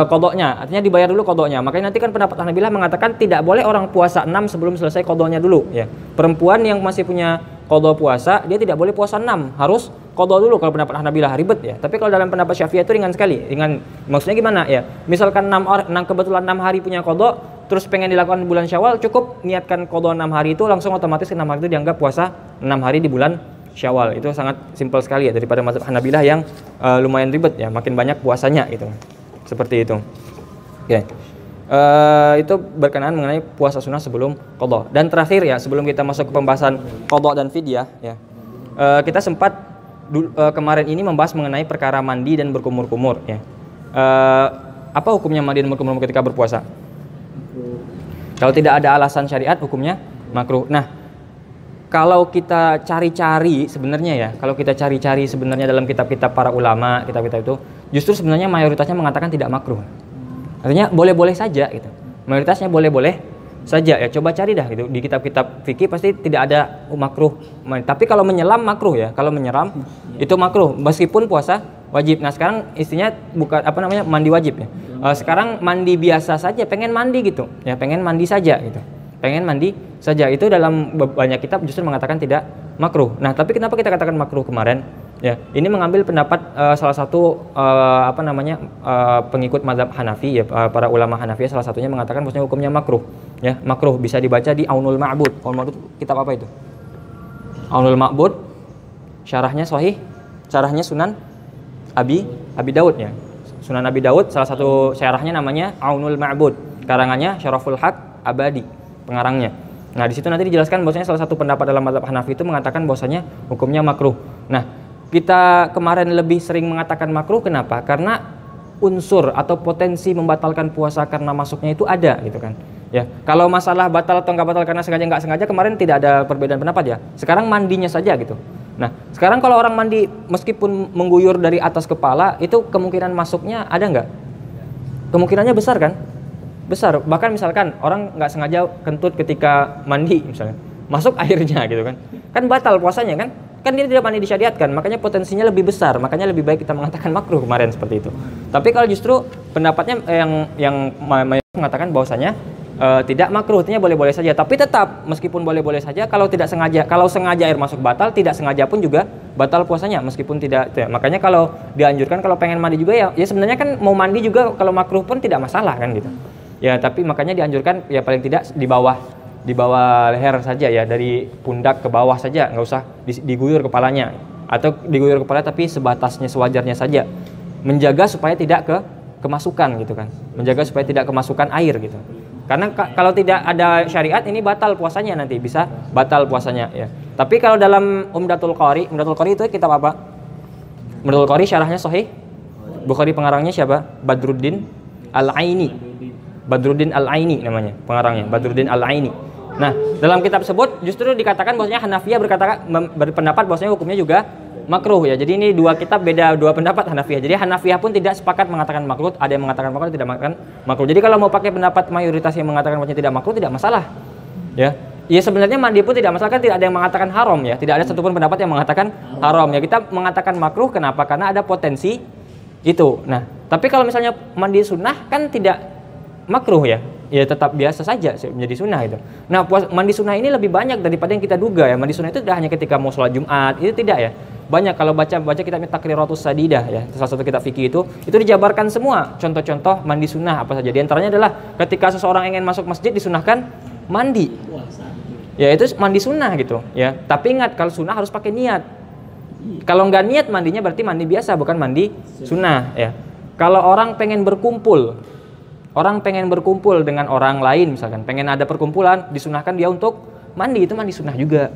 qadanya. Artinya dibayar dulu qadanya. Makanya nanti kan pendapat Hanabilah mengatakan tidak boleh orang puasa 6 sebelum selesai qadanya dulu ya. Perempuan yang masih punya qada puasa, dia tidak boleh puasa 6, harus qada dulu kalau pendapat Hanabilah, ribet ya. Tapi kalau dalam pendapat Syafi'iyah itu ringan sekali. Ringan maksudnya gimana ya? Misalkan 6 kebetulan 6 hari punya qada, terus pengen dilakukan di bulan Syawal, cukup niatkan qada 6 hari itu, langsung otomatis 6 hari itu dianggap puasa 6 hari di bulan Syawal. Itu sangat simpel sekali ya daripada mazhab Hanabilah yang lumayan ribet ya, makin banyak puasanya gitu. Seperti itu. Oke. Itu berkenaan mengenai puasa sunnah sebelum qada. Dan terakhir ya, sebelum kita masuk ke pembahasan qada dan fidyah ya. Kita sempat kemarin ini membahas mengenai perkara mandi dan berkumur-kumur ya. Apa hukumnya mandi dan berkumur-kumur ketika berpuasa? Kalau tidak ada alasan syariat, hukumnya makruh. Nah, kalau kita cari-cari sebenarnya ya, kalau kita cari-cari sebenarnya dalam kitab-kitab para ulama, kitab-kitab itu justru sebenarnya mayoritasnya mengatakan tidak makruh. Artinya boleh-boleh saja gitu. Mayoritasnya boleh-boleh saja ya. Coba cari dah gitu di kitab-kitab fikih pasti tidak ada makruh. Tapi kalau menyelam makruh ya. Kalau menyelam itu makruh meskipun puasa wajib. Nah, sekarang istinya bukan mandi wajib ya. Sekarang mandi biasa saja, pengen mandi gitu. Ya, pengen mandi saja gitu. Pengen mandi saja. Itu dalam banyak kitab justru mengatakan tidak makruh. Nah, tapi kenapa kita katakan makruh kemarin? Ya, ini mengambil pendapat salah satu pengikut mazhab Hanafi ya, para ulama Hanafi salah satunya mengatakan bahwasanya hukumnya makruh. Ya, makruh bisa dibaca di Aunul Ma'bud. Aunul Ma'bud kitab apa itu? Aunul Ma'bud syarahnya Sahih, syarahnya Sunan Abi Daud ya. Sunan Abi Daud salah satu syarahnya namanya Aunul Ma'bud. Karangannya Syaraful Haq Abadi, pengarangnya. Nah, di situ nanti dijelaskan bahwasanya salah satu pendapat dalam mazhab Hanafi itu mengatakan bahwasanya hukumnya makruh. Nah, kita kemarin lebih sering mengatakan makruh, kenapa? Karena unsur atau potensi membatalkan puasa karena masuknya itu ada gitu kan. Ya, kalau masalah batal atau nggak batal karena sengaja nggak sengaja kemarin tidak ada perbedaan pendapat ya. Sekarang mandinya saja gitu. Nah, sekarang kalau orang mandi meskipun mengguyur dari atas kepala, itu kemungkinan masuknya ada nggak? Kemungkinannya besar kan? Besar. Bahkan misalkan orang nggak sengaja kentut ketika mandi misalnya, masuk airnya gitu kan. Kan batal puasanya kan? Kan dia tidak mandi disyariatkan, makanya potensinya lebih besar. Makanya lebih baik kita mengatakan makruh kemarin seperti itu. Tapi kalau justru pendapatnya yang mengatakan bahwasanya tidak makruh, artinya boleh-boleh saja. Tapi tetap meskipun boleh-boleh saja, kalau tidak sengaja, kalau sengaja air masuk batal, tidak sengaja pun juga batal puasanya meskipun tidak. Ya. Makanya kalau dianjurkan kalau pengen mandi juga ya sebenarnya kan mau mandi juga kalau makruh pun tidak masalah kan gitu. Ya, tapi makanya dianjurkan ya paling tidak di bawah leher saja ya, dari pundak ke bawah saja, nggak usah diguyur kepalanya, atau diguyur kepala tapi sebatasnya sewajarnya saja, menjaga supaya tidak kemasukan gitu kan, menjaga supaya tidak kemasukan air gitu. Karena kalau tidak ada syariat ini batal puasanya, nanti bisa batal puasanya ya. Tapi kalau dalam Umdatul Qari itu kitab apa? Umdatul Qari syarahnya Sahih Bukhari, pengarangnya siapa? Badruddin Al-Aini namanya pengarangnya, Badruddin Al-Aini. Nah, dalam kitab tersebut justru dikatakan bahwasanya Hanafiyah berpendapat bahwasanya hukumnya juga makruh ya. Jadi ini dua kitab beda, dua pendapat Hanafiyah. Jadi Hanafiyah pun tidak sepakat mengatakan makruh, ada yang mengatakan makruh, tidak mengatakan makruh. Jadi kalau mau pakai pendapat mayoritas yang mengatakan bahwasanya tidak makruh, tidak masalah. Ya. Ya sebenarnya mandi pun tidak masalah, kan tidak ada yang mengatakan haram ya. Tidak ada satupun pendapat yang mengatakan haram ya. Kita mengatakan makruh kenapa? Karena ada potensi itu. Nah, tapi kalau misalnya mandi sunnah kan tidak makruh ya. Ya tetap biasa saja menjadi sunnah itu. Nah, mandi sunnah ini lebih banyak daripada yang kita duga ya. Mandi sunnah itu tidak hanya ketika mau sholat Jumat, itu tidak ya. Banyak kalau baca kitabnya Taqriratus Sadidah ya, salah satu kitab fikih itu dijabarkan semua contoh-contoh mandi sunnah apa saja. Di antaranya adalah ketika seseorang ingin masuk masjid disunahkan mandi. Ya itu mandi sunnah gitu ya. Tapi ingat kalau sunnah harus pakai niat. Kalau nggak niat mandinya berarti mandi biasa bukan mandi sunnah ya. Kalau orang pengen berkumpul dengan orang lain misalkan, pengen ada perkumpulan, disunahkan dia untuk mandi, itu mandi sunnah juga.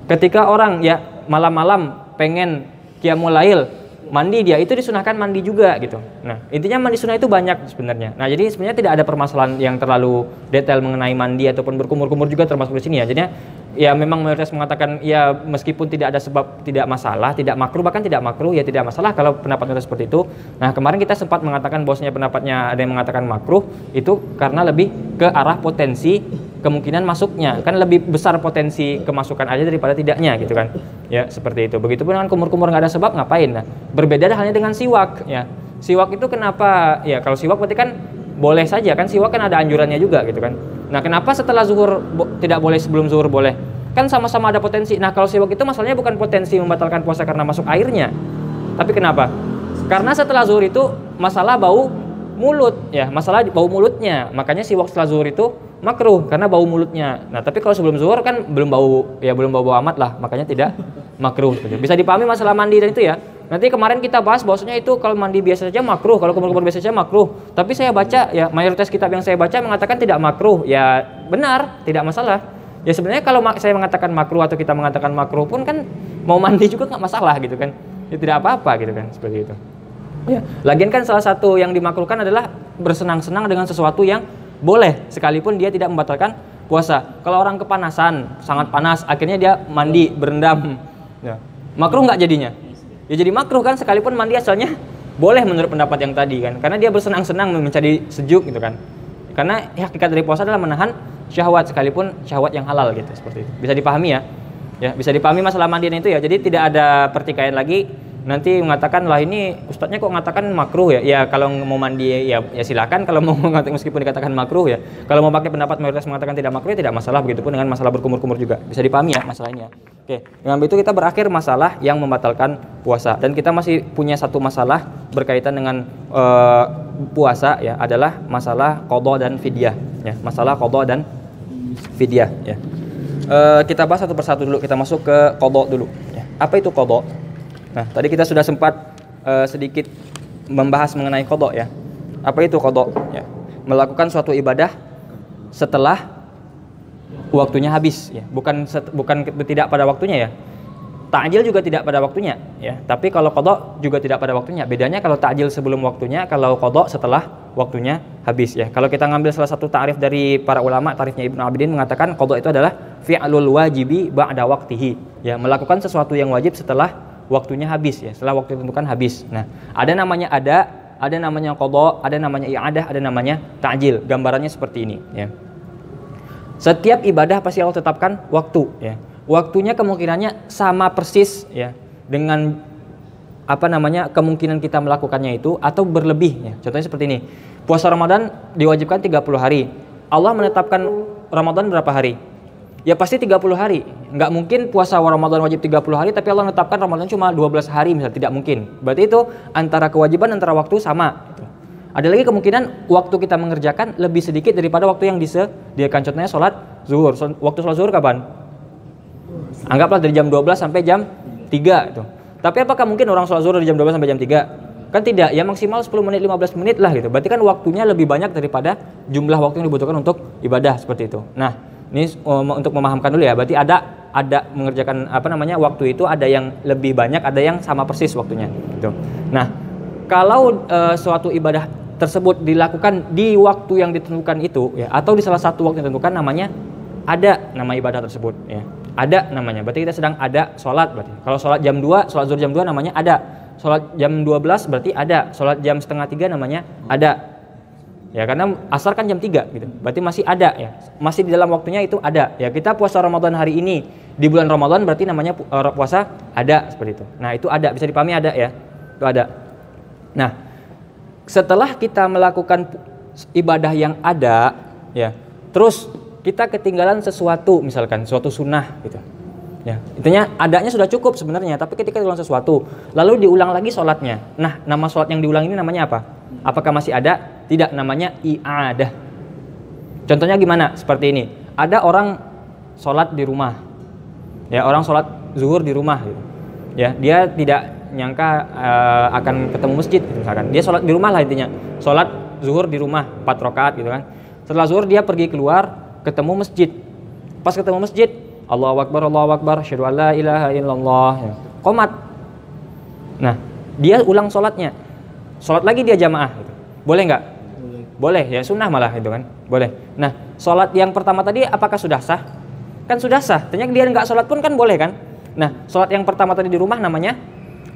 Ketika orang ya malam-malam pengen qiyamul lail, mandi dia itu disunahkan mandi juga gitu. Nah, intinya mandi sunnah itu banyak sebenarnya. Nah, jadi sebenarnya tidak ada permasalahan yang terlalu detail mengenai mandi ataupun berkumur-kumur juga termasuk di sini ya. Jadinya ya memang mayoritas mengatakan ya meskipun tidak ada sebab tidak masalah, tidak makruh, bahkan tidak makruh ya tidak masalah kalau pendapat mayoritas seperti itu. Nah, kemarin kita sempat mengatakan bahwasanya pendapatnya ada yang mengatakan makruh itu karena lebih ke arah potensi kemungkinan masuknya, kan lebih besar potensi kemasukan aja daripada tidaknya gitu kan ya, seperti itu. Begitupun dengan kumur-kumur nggak ada sebab ngapain. Nah, berbeda halnya dengan siwak ya. Siwak itu kenapa ya, kalau siwak berarti kan boleh saja kan, siwak kan ada anjurannya juga gitu kan. Nah, kenapa setelah zuhur tidak boleh, sebelum zuhur boleh? Kan sama-sama ada potensi. Nah, kalau siwak itu masalahnya bukan potensi membatalkan puasa karena masuk airnya, tapi kenapa? Karena setelah zuhur itu masalah bau mulut ya, masalah bau mulutnya, makanya siwak setelah zuhur itu makruh karena bau mulutnya. Nah, tapi kalau sebelum zuhur kan belum bau ya, belum bau amat lah, makanya tidak makruh. Bisa dipahami masalah mandi dan itu ya. Nanti kemarin kita bahas bahwasanya itu kalau mandi biasa saja makruh, kalau kumur-kumur biasa saja makruh. Tapi saya baca ya, mayoritas kitab yang saya baca mengatakan tidak makruh. Ya benar, tidak masalah. Ya sebenarnya kalau saya mengatakan makruh atau kita mengatakan makruh pun kan mau mandi juga nggak masalah gitu kan. Ya tidak apa-apa gitu kan, seperti itu. Ya, lagian kan salah satu yang dimakruhkan adalah bersenang-senang dengan sesuatu yang boleh sekalipun dia tidak membatalkan puasa. Kalau orang kepanasan, sangat panas, akhirnya dia mandi berendam, ya, makruh nggak jadinya? Ya jadi makruh kan, sekalipun mandi asalnya boleh menurut pendapat yang tadi kan, karena dia bersenang-senang mencari sejuk gitu kan. Karena hakikat dari puasa adalah menahan syahwat, sekalipun syahwat yang halal gitu, seperti itu. Bisa dipahami ya? Ya bisa dipahami masalah mandian itu ya. Jadi tidak ada pertikaian lagi. Nanti mengatakan lah ini ustadznya kok mengatakan makruh ya. Ya kalau mau mandi ya silakan, kalau mau mengatakan meskipun dikatakan makruh ya. Kalau mau pakai pendapat mayoritas mengatakan tidak makruh ya tidak masalah, begitupun dengan masalah berkumur-kumur juga. Bisa dipahami ya masalahnya. Oke, dengan itu kita berakhir masalah yang membatalkan puasa, dan kita masih punya satu masalah berkaitan dengan puasa ya, adalah masalah qadha dan fidyah ya. Masalah qadha dan fidyah ya. Kita bahas satu persatu dulu, kita masuk ke qadha dulu ya. Apa itu qadha? Nah, tadi kita sudah sempat sedikit membahas mengenai qadha ya. Apa itu qadha? Ya, melakukan suatu ibadah setelah waktunya habis ya. Bukan tidak pada waktunya ya. Ta'jil juga tidak pada waktunya ya. Tapi kalau qadha juga tidak pada waktunya. Bedanya kalau ta'jil sebelum waktunya, kalau qadha setelah waktunya habis ya. Kalau kita ngambil salah satu ta'rif dari para ulama, ta'rifnya Ibnu Abidin mengatakan qadha itu adalah fi'lul wajibi ba'da waqtihi ya, melakukan sesuatu yang wajib setelah waktunya habis ya, setelah waktu ditentukan habis. Nah, ada namanya qadha, ada namanya i'adah, ada namanya ta'jil. Gambarannya seperti ini ya. Setiap ibadah pasti Allah tetapkan waktu ya. Waktunya kemungkinannya sama persis ya dengan kemungkinan kita melakukannya itu, atau berlebih ya. Contohnya seperti ini. Puasa Ramadan diwajibkan 30 hari. Allah menetapkan Ramadan berapa hari? Ya pasti 30 hari. Nggak mungkin puasa Ramadan wajib 30 hari tapi Allah menetapkan Ramadan cuma 12 hari misalnya, tidak mungkin. Berarti itu antara kewajiban antara waktu sama. Ada lagi kemungkinan waktu kita mengerjakan lebih sedikit daripada waktu yang disediakan. Contohnya sholat zuhur. Waktu sholat zuhur kapan? Anggaplah dari jam 12 sampai jam 3 itu. Tapi apakah mungkin orang sholat zuhur dari jam 12 sampai jam 3? Kan tidak, ya maksimal 10 menit 15 menit lah gitu. Berarti kan waktunya lebih banyak daripada jumlah waktu yang dibutuhkan untuk ibadah seperti itu. Nah, ini untuk memahamkan dulu ya. Berarti ada mengerjakan waktu itu ada yang lebih banyak, ada yang sama persis waktunya gitu. Nah, kalau suatu ibadah tersebut dilakukan di waktu yang ditentukan itu ya, atau di salah satu waktu yang ditentukan, namanya ada nama ibadah tersebut ya. Ada namanya. Berarti kita sedang ada sholat berarti. Kalau sholat jam 2, sholat zuhur jam 2 namanya ada. Sholat jam 12 berarti ada. Sholat jam setengah 3 namanya ada. Ya, karena asar kan jam 3 gitu. Berarti masih ada ya. Masih di dalam waktunya itu ada. Ya, kita puasa Ramadan hari ini di bulan Ramadan berarti namanya puasa ada, seperti itu. Nah, itu ada, bisa dipahami ada ya. Itu ada. Nah, setelah kita melakukan ibadah yang ada ya, terus kita ketinggalan sesuatu, misalkan suatu sunnah gitu. Ya, intinya adanya sudah cukup sebenarnya, tapi ketika diulang sesuatu, lalu diulang lagi sholatnya. Nah, nama sholat yang diulang ini namanya apa? Apakah masih ada? Tidak, namanya i'adah. Contohnya gimana? Seperti ini. Ada orang sholat di rumah. Ya, orang sholat zuhur di rumah gitu. Ya, dia tidak nyangka akan ketemu masjid gitu, misalkan. Dia sholat di rumah lah intinya. Sholat zuhur di rumah 4 rakaat gitu kan. Setelah zuhur dia pergi keluar, ketemu masjid. Pas ketemu masjid, Allahu Akbar, asyhadu an la ilaha illallah. Ya. Qomat. Nah, dia ulang sholatnya. Sholat lagi dia jamaah. Gitu. Boleh nggak? Boleh, ya sunnah malah itu kan. Boleh. Nah, sholat yang pertama tadi apakah sudah sah? Kan sudah sah. Ternyata dia nggak sholat pun kan boleh kan? Nah, sholat yang pertama tadi di rumah namanya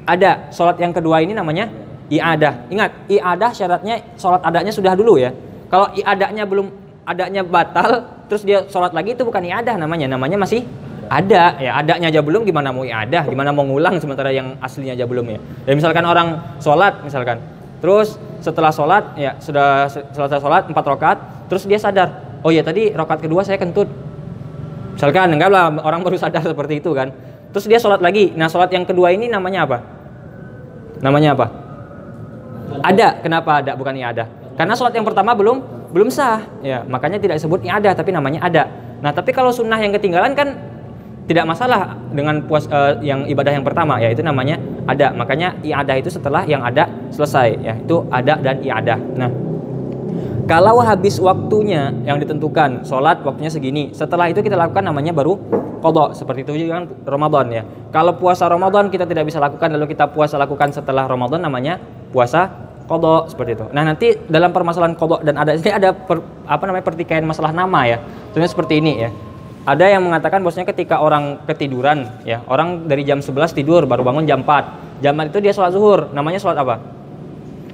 ada. Sholat yang kedua ini namanya i'adah. Ingat, i'adah syaratnya sholat adanya sudah dulu ya. Kalau i'adahnya belum, adanya batal, terus dia sholat lagi itu bukan i'adah namanya masih ada. Ya adanya aja belum, gimana mau i'adah, gimana mau ngulang sementara yang aslinya aja belum ya. Ya misalkan orang sholat misalkan, terus setelah sholat ya sudah selesai sholat 4 rakaat, terus dia sadar, oh ya tadi rakaat kedua saya kentut. Misalkan enggak lah, orang baru sadar seperti itu kan. Terus dia sholat lagi. Nah sholat yang kedua ini namanya apa? Namanya apa? Ada. Kenapa ada bukan i'adah? Karena sholat yang pertama belum sah. Ya makanya tidak disebut i'adah tapi namanya ada. Nah tapi kalau sunnah yang ketinggalan kan tidak masalah dengan yang ibadah yang pertama, ya itu namanya ada. Makanya i'adah itu setelah yang ada selesai, ya itu ada dan i'adah. Nah, kalau habis waktunya yang ditentukan, sholat waktunya segini, setelah itu kita lakukan namanya baru qadha. Seperti itu juga kan Ramadan ya. Kalau puasa Ramadan kita tidak bisa lakukan, lalu kita puasa lakukan setelah Ramadan, namanya puasa qadha, seperti itu. Nah nanti dalam permasalahan qadha dan ada ini ada pertikaian masalah nama ya. Sebenarnya seperti ini ya. Ada yang mengatakan bahwasanya ketika orang ketiduran ya, orang dari jam 11 tidur baru bangun jam 4. Jam 4 itu dia sholat zuhur, namanya sholat apa?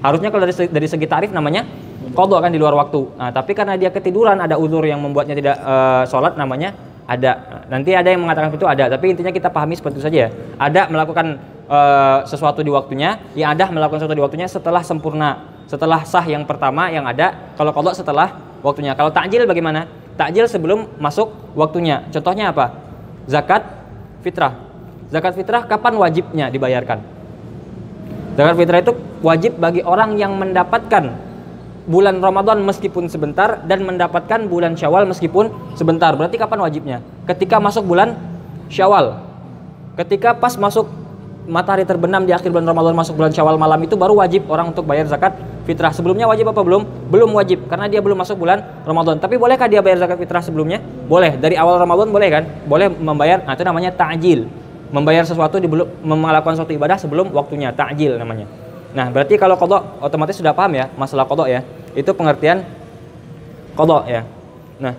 Harusnya kalau dari segi tarif namanya qadha kan di luar waktu. Nah, tapi karena dia ketiduran ada uzur yang membuatnya tidak sholat, namanya ada. Nanti ada yang mengatakan itu ada, tapi intinya kita pahami seperti itu saja ya. Ada melakukan sesuatu di waktunya, yang ada melakukan sesuatu di waktunya setelah sempurna, setelah sah yang pertama yang ada. Kalau qadha setelah waktunya. Kalau ta'jil bagaimana? Takjil sebelum masuk waktunya. Contohnya apa? Zakat fitrah. Zakat fitrah kapan wajibnya dibayarkan? Zakat fitrah itu wajib bagi orang yang mendapatkan bulan Ramadan meskipun sebentar dan mendapatkan bulan Syawal meskipun sebentar. Berarti kapan wajibnya? Ketika masuk bulan Syawal. Ketika pas masuk matahari terbenam di akhir bulan Ramadan, masuk bulan Syawal malam, itu baru wajib orang untuk bayar zakat fitrah. Sebelumnya wajib apa belum? Belum wajib karena dia belum masuk bulan Ramadan. Tapi bolehkah dia bayar zakat fitrah sebelumnya? Boleh. Dari awal Ramadan boleh kan? Boleh membayar. Nah, itu namanya ta'jil. Membayar sesuatu melakukan suatu ibadah sebelum waktunya, ta'jil namanya. Nah, berarti kalau qadha otomatis sudah paham ya masalah qadha ya. Itu pengertian qadha ya. Nah,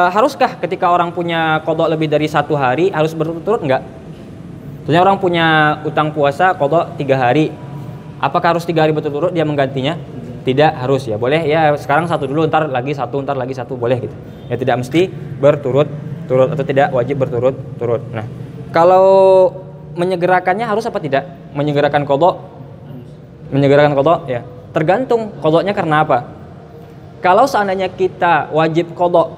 haruskah ketika orang punya qadha lebih dari 1 hari harus berturut-turut enggak? Misalnya orang punya utang puasa qadha 3 hari. Apakah harus 3 hari berturut-turut dia menggantinya? Tidak harus ya. Boleh ya sekarang 1 dulu, ntar lagi 1, ntar lagi 1, boleh gitu. Ya tidak mesti berturut-turut atau tidak wajib berturut-turut. Nah, kalau menyegerakannya harus apa tidak? Menyegerakan qadha? Menyegerakan qadha ya. Tergantung qadhanya karena apa. Kalau seandainya kita wajib qadha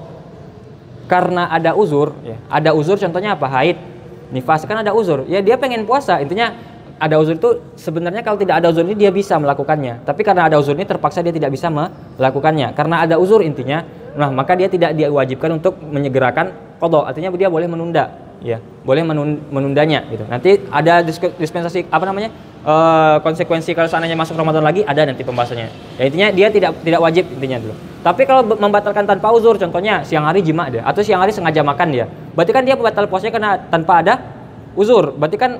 karena ada uzur ya. Ada uzur contohnya apa? Haid, nifas, kan ada uzur. Ya dia pengen puasa, intinya ada uzur itu sebenarnya kalau tidak ada uzur ini dia bisa melakukannya. Tapi karena ada uzur ini terpaksa dia tidak bisa melakukannya. Karena ada uzur intinya, nah maka dia tidak diwajibkan untuk menyegerakan qadha. Artinya dia boleh menunda, ya, boleh menundanya gitu. Nanti ada dispensasi konsekuensi kalau seandainya masuk Ramadan lagi ada nanti pembahasannya. Ya intinya dia tidak wajib intinya dulu. Tapi kalau membatalkan tanpa uzur, contohnya siang hari jima dia atau siang hari sengaja makan dia, berarti kan dia batal puasanya karena tanpa ada uzur. Berarti kan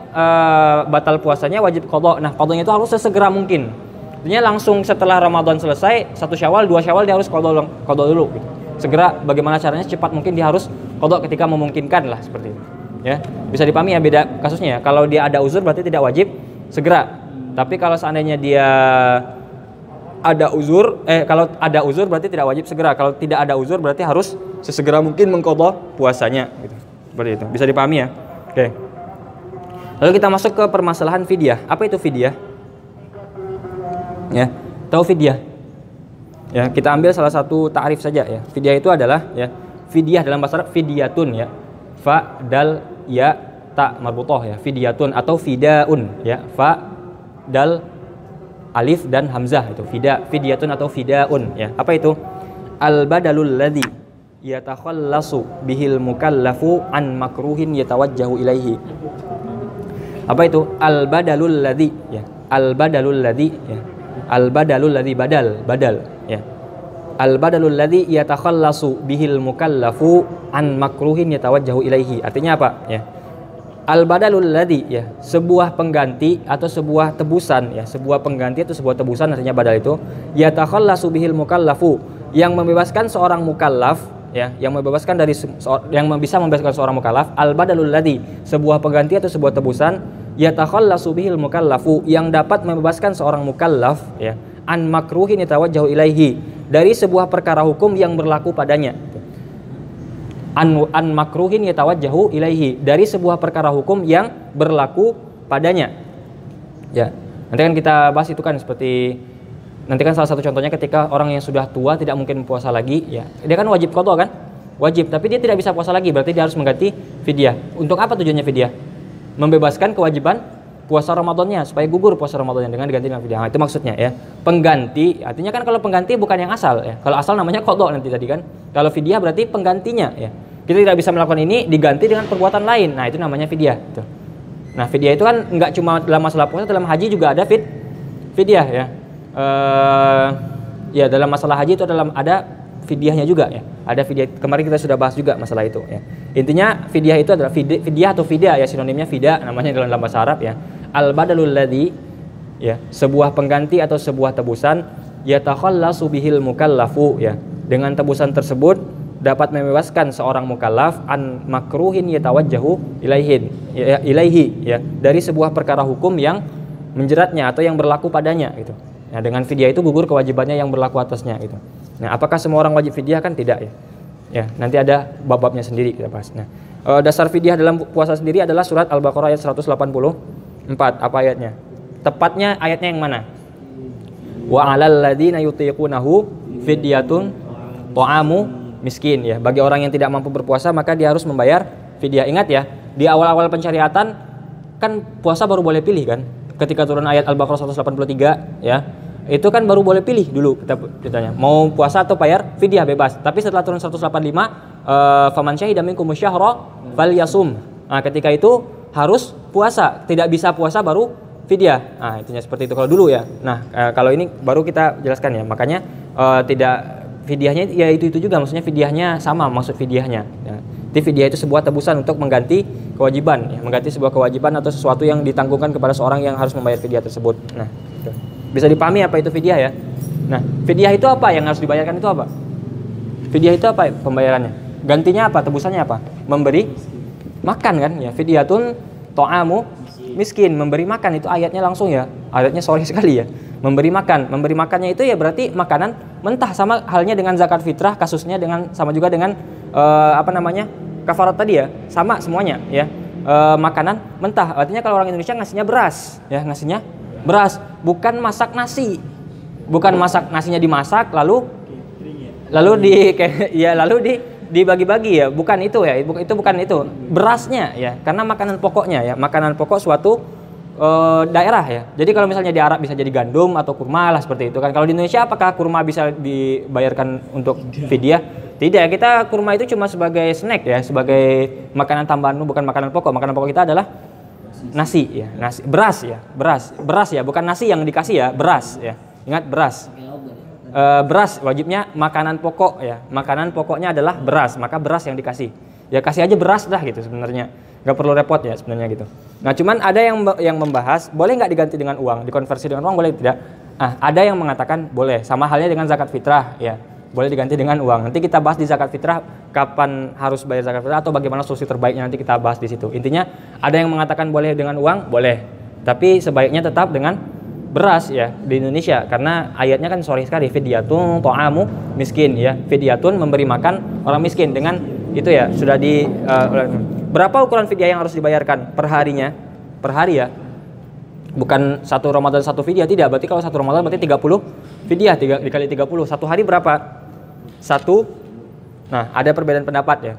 batal puasanya wajib qadha. Nah, qadhanya itu harus sesegera mungkin. Artinya langsung setelah Ramadan selesai, 1 Syawal, 2 Syawal dia harus qadha dulu gitu. Segera bagaimana caranya secepat mungkin dia harus qadha ketika memungkinkan lah seperti itu. Ya, bisa dipahami ya beda kasusnya ya. Kalau dia ada uzur berarti tidak wajib segera. Tapi kalau seandainya dia ada uzur, kalau ada uzur berarti tidak wajib segera. Kalau tidak ada uzur berarti harus sesegera mungkin mengqadha puasanya gitu. Seperti itu. Bisa dipahami ya? Oke. Lalu kita masuk ke permasalahan fidyah. Apa itu fidyah? Ya, tahu fidyah? Ya, kita ambil salah satu ta'rif saja ya. Fidyah itu adalah ya, fidyah dalam bahasa Arab fidyatun ya. Fa dal ya ta marbuthah ya, fidyatun atau fidaun ya. Fa dal alif dan hamzah itu fidyatun atau fidaun ya. Apa itu? Al badalul ladzi yatakhallasu bihil mukallafu an makruhin yatawajjahu ilaihi. Apa itu? Al badalul ladzi ya. Al badalul ladzi ya. Al badalul ladzi badal ya. Al-badalul ladzi yatakhallasu bihil mukallafu an makruhin yatawajjahu ilaihi. Artinya apa? Ya. Al-badalul ladzi, ya, sebuah pengganti atau sebuah tebusan, ya, sebuah pengganti atau sebuah tebusan, artinya badal itu yatakhallasu bihil mukallafu, yang membebaskan seorang mukallaf, ya, yang membebaskan dari yang bisa membebaskan seorang mukallaf. Al-badalul ladzi, sebuah pengganti atau sebuah tebusan, yatakhallasu bihil mukallafu, yang dapat membebaskan seorang mukallaf, ya, an makruhin yatawajjahu ilaihi, dari sebuah perkara hukum yang berlaku padanya. An makruhin yatawajjahu ilaihi, dari sebuah perkara hukum yang berlaku padanya. Ya, nanti kan kita bahas itu kan, seperti nanti kan salah satu contohnya ketika orang yang sudah tua tidak mungkin puasa lagi, ya. Dia kan wajib qadha kan? Wajib, tapi dia tidak bisa puasa lagi, berarti dia harus mengganti fidyah. Untuk apa tujuannya fidyah? Membebaskan kewajiban puasa Ramadannya, supaya gugur puasa Ramadannya dengan diganti dengan fidyah. Nah, itu maksudnya, ya. Pengganti, artinya kan kalau pengganti bukan yang asal, ya. Kalau asal namanya qadha nanti tadi kan. Kalau fidyah berarti penggantinya, ya. Kita tidak bisa melakukan ini diganti dengan perbuatan lain. Nah, itu namanya fidyah. Gitu. Nah, fidyah itu kan enggak cuma dalam masalah puasa, dalam haji juga ada fidyah, ya. Ya, dalam masalah haji itu ada fidyahnya juga, ya. Ada fidyah. Kemarin kita sudah bahas juga masalah itu, ya. Intinya fidyah itu adalah fidyah atau fida, ya, sinonimnya fida namanya dalam bahasa Arab, ya. Al-badalul ladzi, ya, sebuah pengganti atau sebuah tebusan, yatakhallasu bihil mukallafu, ya. Dengan tebusan tersebut dapat membebaskan seorang mukallaf an makruhin yatawajjahu ilaihi, ya, dari sebuah perkara hukum yang menjeratnya atau yang berlaku padanya, gitu. Nah, dengan fidyah itu gugur kewajibannya yang berlaku atasnya, gitu. Nah, apakah semua orang wajib fidyah? Kan tidak, ya. Ya, nanti ada bab-babnya sendiri kita bahas. Nah, dasar fidyah dalam puasa sendiri adalah surat Al-Baqarah ayat 184. Apa ayatnya? Tepatnya ayatnya yang mana? Wa 'alal ladzina yutiqunahu fidyatun ta'amu miskin, ya. Bagi orang yang tidak mampu berpuasa maka dia harus membayar fidyah. Ingat, ya, di awal-awal pensyariatan kan puasa baru boleh pilih kan. Ketika turun ayat Al-Baqarah 183, ya, itu kan baru boleh pilih dulu, kita ditanya mau puasa atau bayar fidyah, bebas. Tapi setelah turun 185, faman syahida minkum syahra falyasum. Nah, ketika itu harus puasa, tidak bisa puasa baru fidyah. Nah, intinya seperti itu kalau dulu, ya. Nah, kalau ini baru kita jelaskan, ya. Makanya tidak fidyahnya ya itu juga, maksudnya fidyahnya sama maksud fidyahnya, ya. Jadi fidyah itu sebuah tebusan untuk mengganti kewajiban, ya, mengganti sebuah kewajiban atau sesuatu yang ditanggungkan kepada seorang yang harus membayar fidyah tersebut. Nah, gitu. Bisa dipahami apa itu fidyah, ya. Nah, fidyah itu apa? Yang harus dibayarkan itu apa? Fidyah itu apa pembayarannya? Gantinya apa? Tebusannya apa? Memberi makan, kan, ya. Fidyatun ta'amu miskin, memberi makan, itu ayatnya langsung, ya. Ayatnya sorry sekali, ya. Memberi makan. Memberi makannya itu ya berarti makanan mentah, sama halnya dengan zakat fitrah, kasusnya dengan sama juga dengan kafarat tadi, ya. Sama semuanya, ya. Makanan mentah. Artinya kalau orang Indonesia ngasihnya beras, ya, ngasihnya beras, bukan masak nasi. Bukan masak nasinya dimasak lalu dibagi-bagi, ya. Bukan itu, ya. Itu bukan itu. Berasnya, ya. Karena makanan pokoknya, ya. Makanan pokok suatu daerah, ya. Jadi kalau misalnya di Arab bisa jadi gandum atau kurma lah, seperti itu kan. Kalau di Indonesia apakah kurma bisa dibayarkan untuk fidyah? Tidak, kita kurma itu cuma sebagai snack, ya, sebagai makanan tambahan, bukan makanan pokok. Makanan pokok kita adalah nasi, ya. Nasi, beras, ya. Beras, ya, bukan nasi yang dikasih, ya, beras, ya. Ingat, beras. Beras wajibnya makanan pokok, ya. Makanan pokoknya adalah beras, maka beras yang dikasih. Ya, kasih aja beras dah, gitu sebenarnya. Nggak perlu repot, ya, sebenarnya, gitu. Nah, cuman ada yang membahas boleh nggak diganti dengan uang, dikonversi dengan uang, boleh tidak? Ada yang mengatakan boleh, sama halnya dengan zakat fitrah, ya, boleh diganti dengan uang. Nanti kita bahas di zakat fitrah kapan harus bayar zakat fitrah atau bagaimana solusi terbaiknya, nanti kita bahas di situ. Intinya ada yang mengatakan boleh dengan uang, boleh, tapi sebaiknya tetap dengan beras, ya, di Indonesia, karena ayatnya kan sorry sekali, fidyatun ta'amu miskin, ya. Fidyatun memberi makan orang miskin, dengan itu, ya, sudah di berapa ukuran fidyah yang harus dibayarkan per harinya? Per hari, ya. Bukan satu Ramadan satu fidyah, tidak. Berarti kalau satu Ramadan berarti 30 fidyah, 3 dikali 30. Satu hari berapa? Satu. Nah, ada perbedaan pendapat, ya.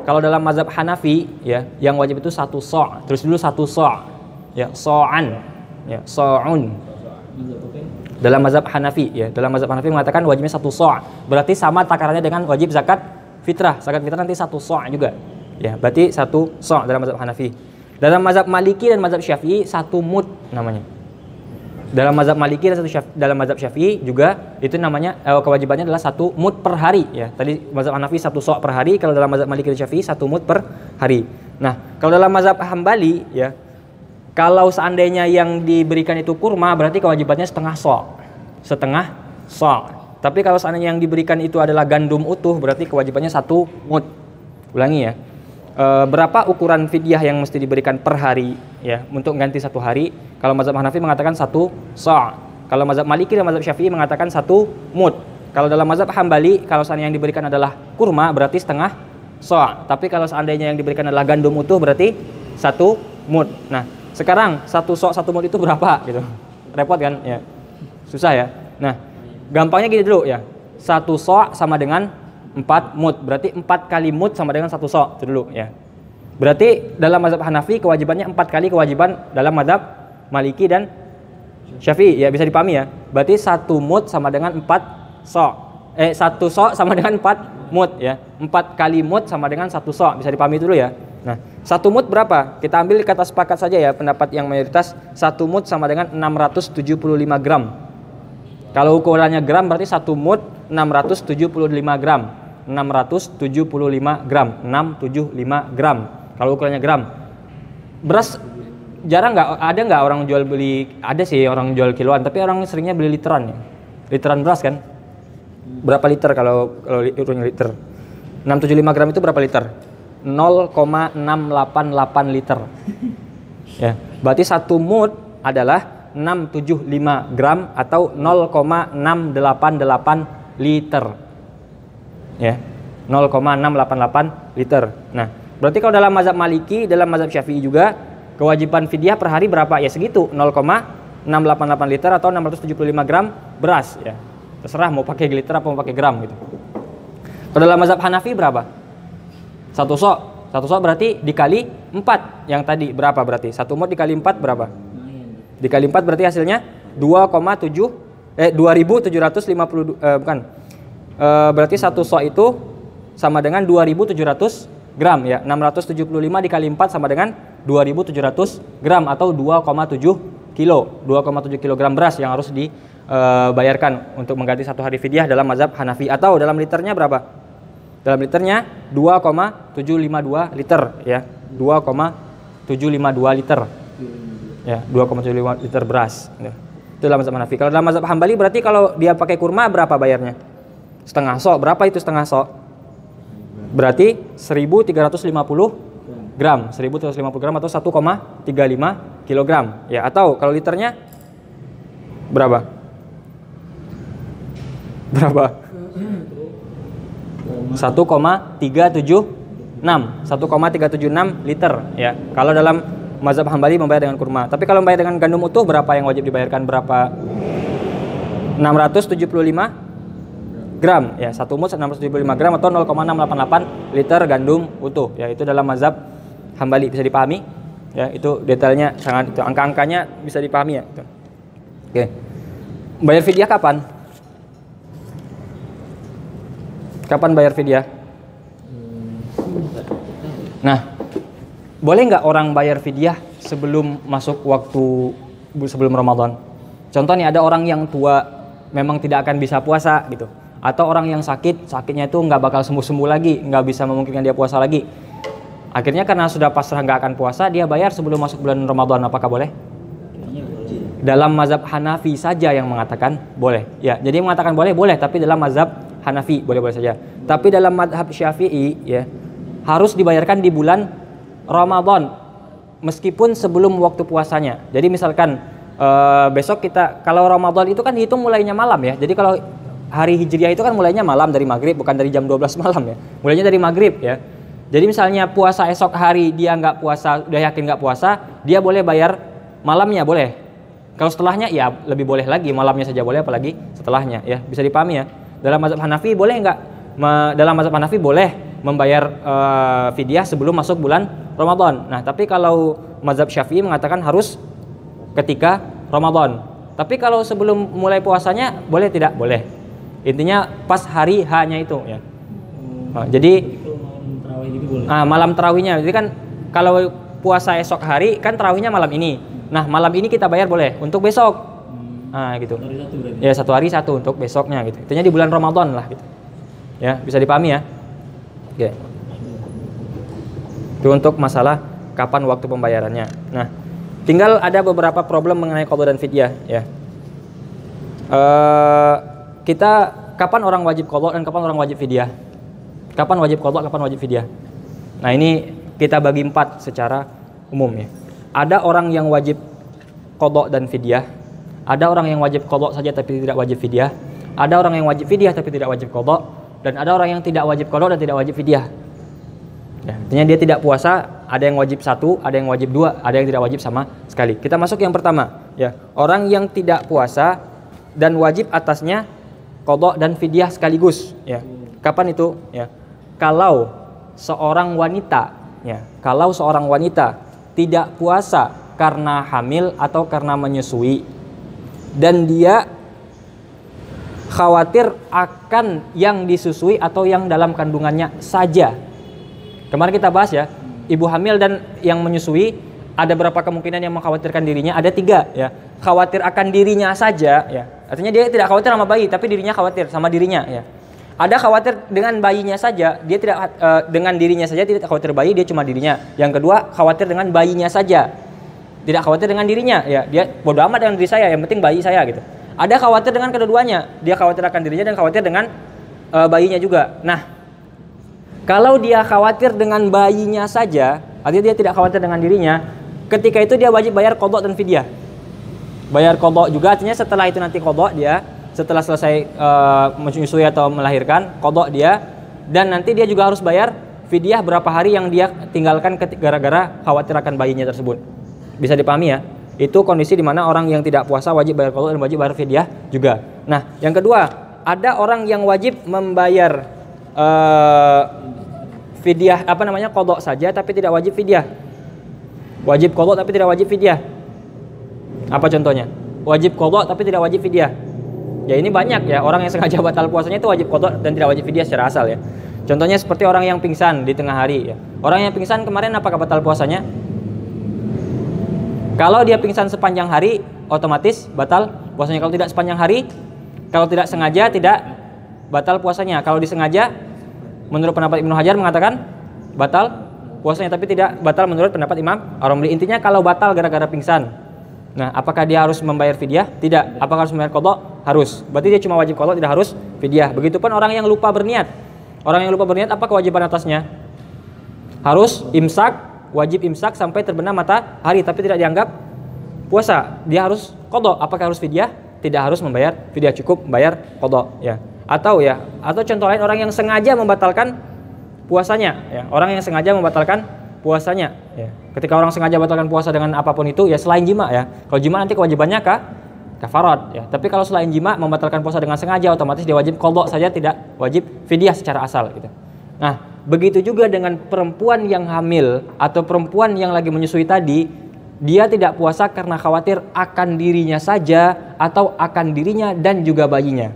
Kalau dalam mazhab Hanafi, ya, yang wajib itu satu so'. Terus dulu satu so', ya, so'an, ya, so'un. Dalam mazhab Hanafi, ya, dalam mazhab Hanafi mengatakan wajibnya satu so'. Berarti sama takarannya dengan wajib zakat fitrah. Zakat fitrah nanti satu so' juga. Ya, berarti satu so' dalam mazhab Hanafi. Dalam mazhab Maliki dan mazhab Syafi'i satu mud namanya. Dalam mazhab Maliki dan dalam mazhab Syafi'i juga itu namanya kewajibannya adalah 1 mud per hari ya. Tadi mazhab Hanafi 1 sok per hari, kalau dalam mazhab Maliki dan Syafi'i 1 mud per hari. Nah, kalau dalam mazhab Hambali ya, kalau seandainya yang diberikan itu kurma berarti kewajibannya setengah sok. Setengah sok. Tapi kalau seandainya yang diberikan itu adalah gandum utuh berarti kewajibannya 1 mud. Ulangi ya. Berapa ukuran fidyah yang mesti diberikan per hari ya untuk ganti 1 hari? Kalau mazhab Hanafi mengatakan 1 sa'. Kalau mazhab Maliki dan mazhab Syafi'i mengatakan 1 mud. Kalau dalam mazhab Hambali kalau seandainya yang diberikan adalah kurma berarti setengah sa'. Tapi kalau seandainya yang diberikan adalah gandum utuh berarti 1 mud. Nah, sekarang 1 sa' 1 mud itu berapa gitu? Repot kan ya. Susah ya. Nah, gampangnya gini dulu ya. 1 sa' sama dengan 4 mud, berarti 4 kali mud sama dengan 1 sok, itu dulu ya. Berarti dalam mazhab Hanafi kewajibannya 4 kali kewajiban dalam mazhab Maliki dan Syafi'i ya, bisa dipahami ya. Berarti 1 mud sama dengan 4 sok. 1 sok sama dengan 4 mud ya. 4 kali mud sama dengan 1 sok, bisa dipahami dulu ya. Nah, 1 mud berapa? Kita ambil kata sepakat saja ya, pendapat yang mayoritas 1 mud sama dengan 675 gram. Kalau ukurannya gram berarti 1 mud 675 gram. 675 gram, 675 gram. Kalau ukurannya gram. Beras jarang nggak orang jual beli, ada sih orang jual kiloan, tapi orang seringnya beli literan ya. Literan beras kan? Berapa liter kalau ukurannya liter? 675 gram itu berapa liter? 0,688 liter. Ya, berarti 1 mud adalah 675 gram atau 0,688 liter. Ya, 0,688 liter. Nah, berarti kalau dalam mazhab Maliki, dalam mazhab Syafi'i juga kewajiban fidyah per hari berapa? Ya segitu, 0,688 liter atau 675 gram beras ya. Terserah mau pakai liter apa mau pakai gram gitu. Kalau dalam mazhab Hanafi berapa? 1 sok. 1 sok berarti dikali 4. Yang tadi berapa berarti? 1 mud dikali 4 berapa? Dikali 4 berarti hasilnya 2750 bukan. Berarti 1 sok itu sama dengan 2700 gram ya. 675 dikali 4 sama dengan 2700 gram atau 2,7 kilo. 2,7 kilogram beras yang harus dibayarkan untuk mengganti 1 hari fidyah dalam mazhab Hanafi. Atau dalam liternya berapa? Dalam liternya 2,752 liter ya. 2,752 liter. Ya, 2,75 liter beras. Itu dalam mazhab Hanafi. Kalau dalam mazhab Hambali berarti kalau dia pakai kurma berapa bayarnya? Setengah sok. Berapa itu setengah sok? Berarti 1350 gram. 1350 gram atau 1,35 kilogram. Ya, atau kalau liternya berapa? Berapa? 1,376 liter ya. Kalau dalam mazhab Hambali membayar dengan kurma. Tapi kalau membayar dengan gandum utuh berapa yang wajib dibayarkan? Berapa? 675 gram ya, 1 mud 675 gram atau 0,688 liter gandum utuh ya. Itu dalam mazhab Hambali, bisa dipahami ya. Itu detailnya sangat, itu angka-angkanya bisa dipahami ya itu. Oke. Bayar fidyah kapan? Kapan bayar fidyah? Nah, boleh nggak orang bayar fidyah sebelum masuk waktu, sebelum Ramadan? Contoh nih, ada orang yang tua memang tidak akan bisa puasa gitu. Atau orang yang sakitnya itu nggak bakal sembuh-sembuh lagi, nggak bisa memungkinkan dia puasa lagi. Akhirnya karena sudah pasrah nggak akan puasa, dia bayar sebelum masuk bulan Ramadan. Apakah boleh? Dalam mazhab Hanafi saja yang mengatakan boleh. Ya, jadi mengatakan boleh, tapi dalam mazhab Hanafi boleh-boleh saja. Tapi dalam mazhab Syafi'i ya harus dibayarkan di bulan Ramadan meskipun sebelum waktu puasanya. Jadi misalkan besok kita, kalau Ramadan itu kan dihitung mulainya malam ya. Jadi kalau hari Hijriah itu kan mulainya malam dari maghrib, bukan dari jam 12 malam ya. Mulainya dari maghrib ya. Jadi misalnya puasa esok hari dia nggak puasa, udah yakin nggak puasa, dia boleh bayar malamnya, boleh. Kalau setelahnya ya lebih boleh lagi, malamnya saja boleh, apalagi setelahnya ya. Bisa dipahami ya. Dalam mazhab Hanafi boleh nggak? Dalam mazhab Hanafi boleh membayar fidyah sebelum masuk bulan Ramadan. Nah, tapi kalau mazhab Syafi'i mengatakan harus ketika Ramadan. Tapi kalau sebelum mulai puasanya boleh tidak? Boleh. Intinya pas hari H-nya itu ya. Jadi malam tarawihnya. Jadi kan kalau puasa esok hari kan tarawihnya malam ini. Nah, malam ini kita bayar boleh untuk besok. gitu. Ya 1 hari 1 untuk besoknya gitu. Itunya di bulan Ramadan lah gitu. Ya, bisa dipahami ya. Oke. Itu untuk masalah kapan waktu pembayarannya. Nah, tinggal ada beberapa problem mengenai qada dan fidyah ya. Kita kapan orang wajib qada dan kapan orang wajib fidyah? Kapan wajib qada, kapan wajib fidyah? Nah, ini kita bagi 4 secara umum ya. Ada orang yang wajib qada dan fidyah, ada orang yang wajib qada saja tapi tidak wajib fidyah, ada orang yang wajib fidyah tapi tidak wajib qada, dan ada orang yang tidak wajib qada dan tidak wajib fidyah. Ya, artinya dia tidak puasa, ada yang wajib 1, ada yang wajib 2, ada yang tidak wajib sama sekali. Kita masuk yang pertama, ya. Orang yang tidak puasa dan wajib atasnya qada dan fidyah sekaligus, ya. Kapan itu? Ya. Kalau seorang wanita, ya, kalau seorang wanita tidak puasa karena hamil atau karena menyusui dan dia khawatir akan yang disusui atau yang dalam kandungannya saja. Kemarin kita bahas ya, ibu hamil dan yang menyusui ada berapa kemungkinan yang mengkhawatirkan dirinya? Ada 3 ya. Khawatir akan dirinya saja ya. Artinya dia tidak khawatir sama bayi, tapi dirinya khawatir sama dirinya ya. Ada khawatir dengan bayinya saja, dia tidak dengan dirinya saja tidak khawatir bayi, dia cuma dirinya. Yang kedua, khawatir dengan bayinya saja. Tidak khawatir dengan dirinya ya. Dia bodoh amat dengan diri saya, yang penting bayi saya gitu. Ada khawatir dengan kedua-duanya. Dia khawatir akan dirinya dan khawatir dengan bayinya juga. Nah, kalau dia khawatir dengan bayinya saja, artinya dia tidak khawatir dengan dirinya, ketika itu dia wajib bayar qada dan fidyah. Bayar qada juga, artinya setelah itu nanti qada dia, setelah selesai menyusui atau melahirkan, qada dia, dan nanti dia juga harus bayar fidyah berapa hari yang dia tinggalkan gara-gara khawatir akan bayinya tersebut. Bisa dipahami ya? Itu kondisi di mana orang yang tidak puasa wajib bayar qada dan wajib bayar fidyah juga. Nah, yang kedua, ada orang yang wajib membayar fidyah qada saja tapi tidak wajib fidyah. Wajib qada tapi tidak wajib fidyah. Apa contohnya? Wajib qada tapi tidak wajib fidyah. Ya ini banyak ya, orang yang sengaja batal puasanya itu wajib qada dan tidak wajib fidyah secara asal ya. Contohnya seperti orang yang pingsan di tengah hari ya. Orang yang pingsan kemarin apakah batal puasanya? Kalau dia pingsan sepanjang hari, otomatis batal puasanya. Kalau tidak sepanjang hari, kalau tidak sengaja tidak batal puasanya. Kalau disengaja, menurut pendapat Ibnu Hajar mengatakan batal puasanya, tapi tidak batal menurut pendapat Imam Ar-Romli. Intinya kalau batal gara-gara pingsan, nah apakah dia harus membayar fidyah? Tidak. Apakah harus membayar qada? Harus. Berarti dia cuma wajib qada, tidak harus fidyah. Begitupun orang yang lupa berniat. Orang yang lupa berniat, apa kewajiban atasnya? Harus imsak, wajib imsak sampai terbenam matahari, tapi tidak dianggap puasa. Dia harus qada. Apakah harus fidyah? Tidak harus membayar fidyah, cukup bayar qada ya. Atau contoh lain, orang yang sengaja membatalkan puasanya ya. Orang yang sengaja membatalkan puasanya ya. Ketika orang sengaja membatalkan puasa dengan apapun itu ya, selain jima ya. Kalau jima nanti kewajibannya kafarat ya. Tapi kalau selain jima membatalkan puasa dengan sengaja, otomatis dia wajib qada saja, tidak wajib fidyah secara asal gitu. Nah, begitu juga dengan perempuan yang hamil atau perempuan yang lagi menyusui tadi, dia tidak puasa karena khawatir akan dirinya saja atau akan dirinya dan juga bayinya.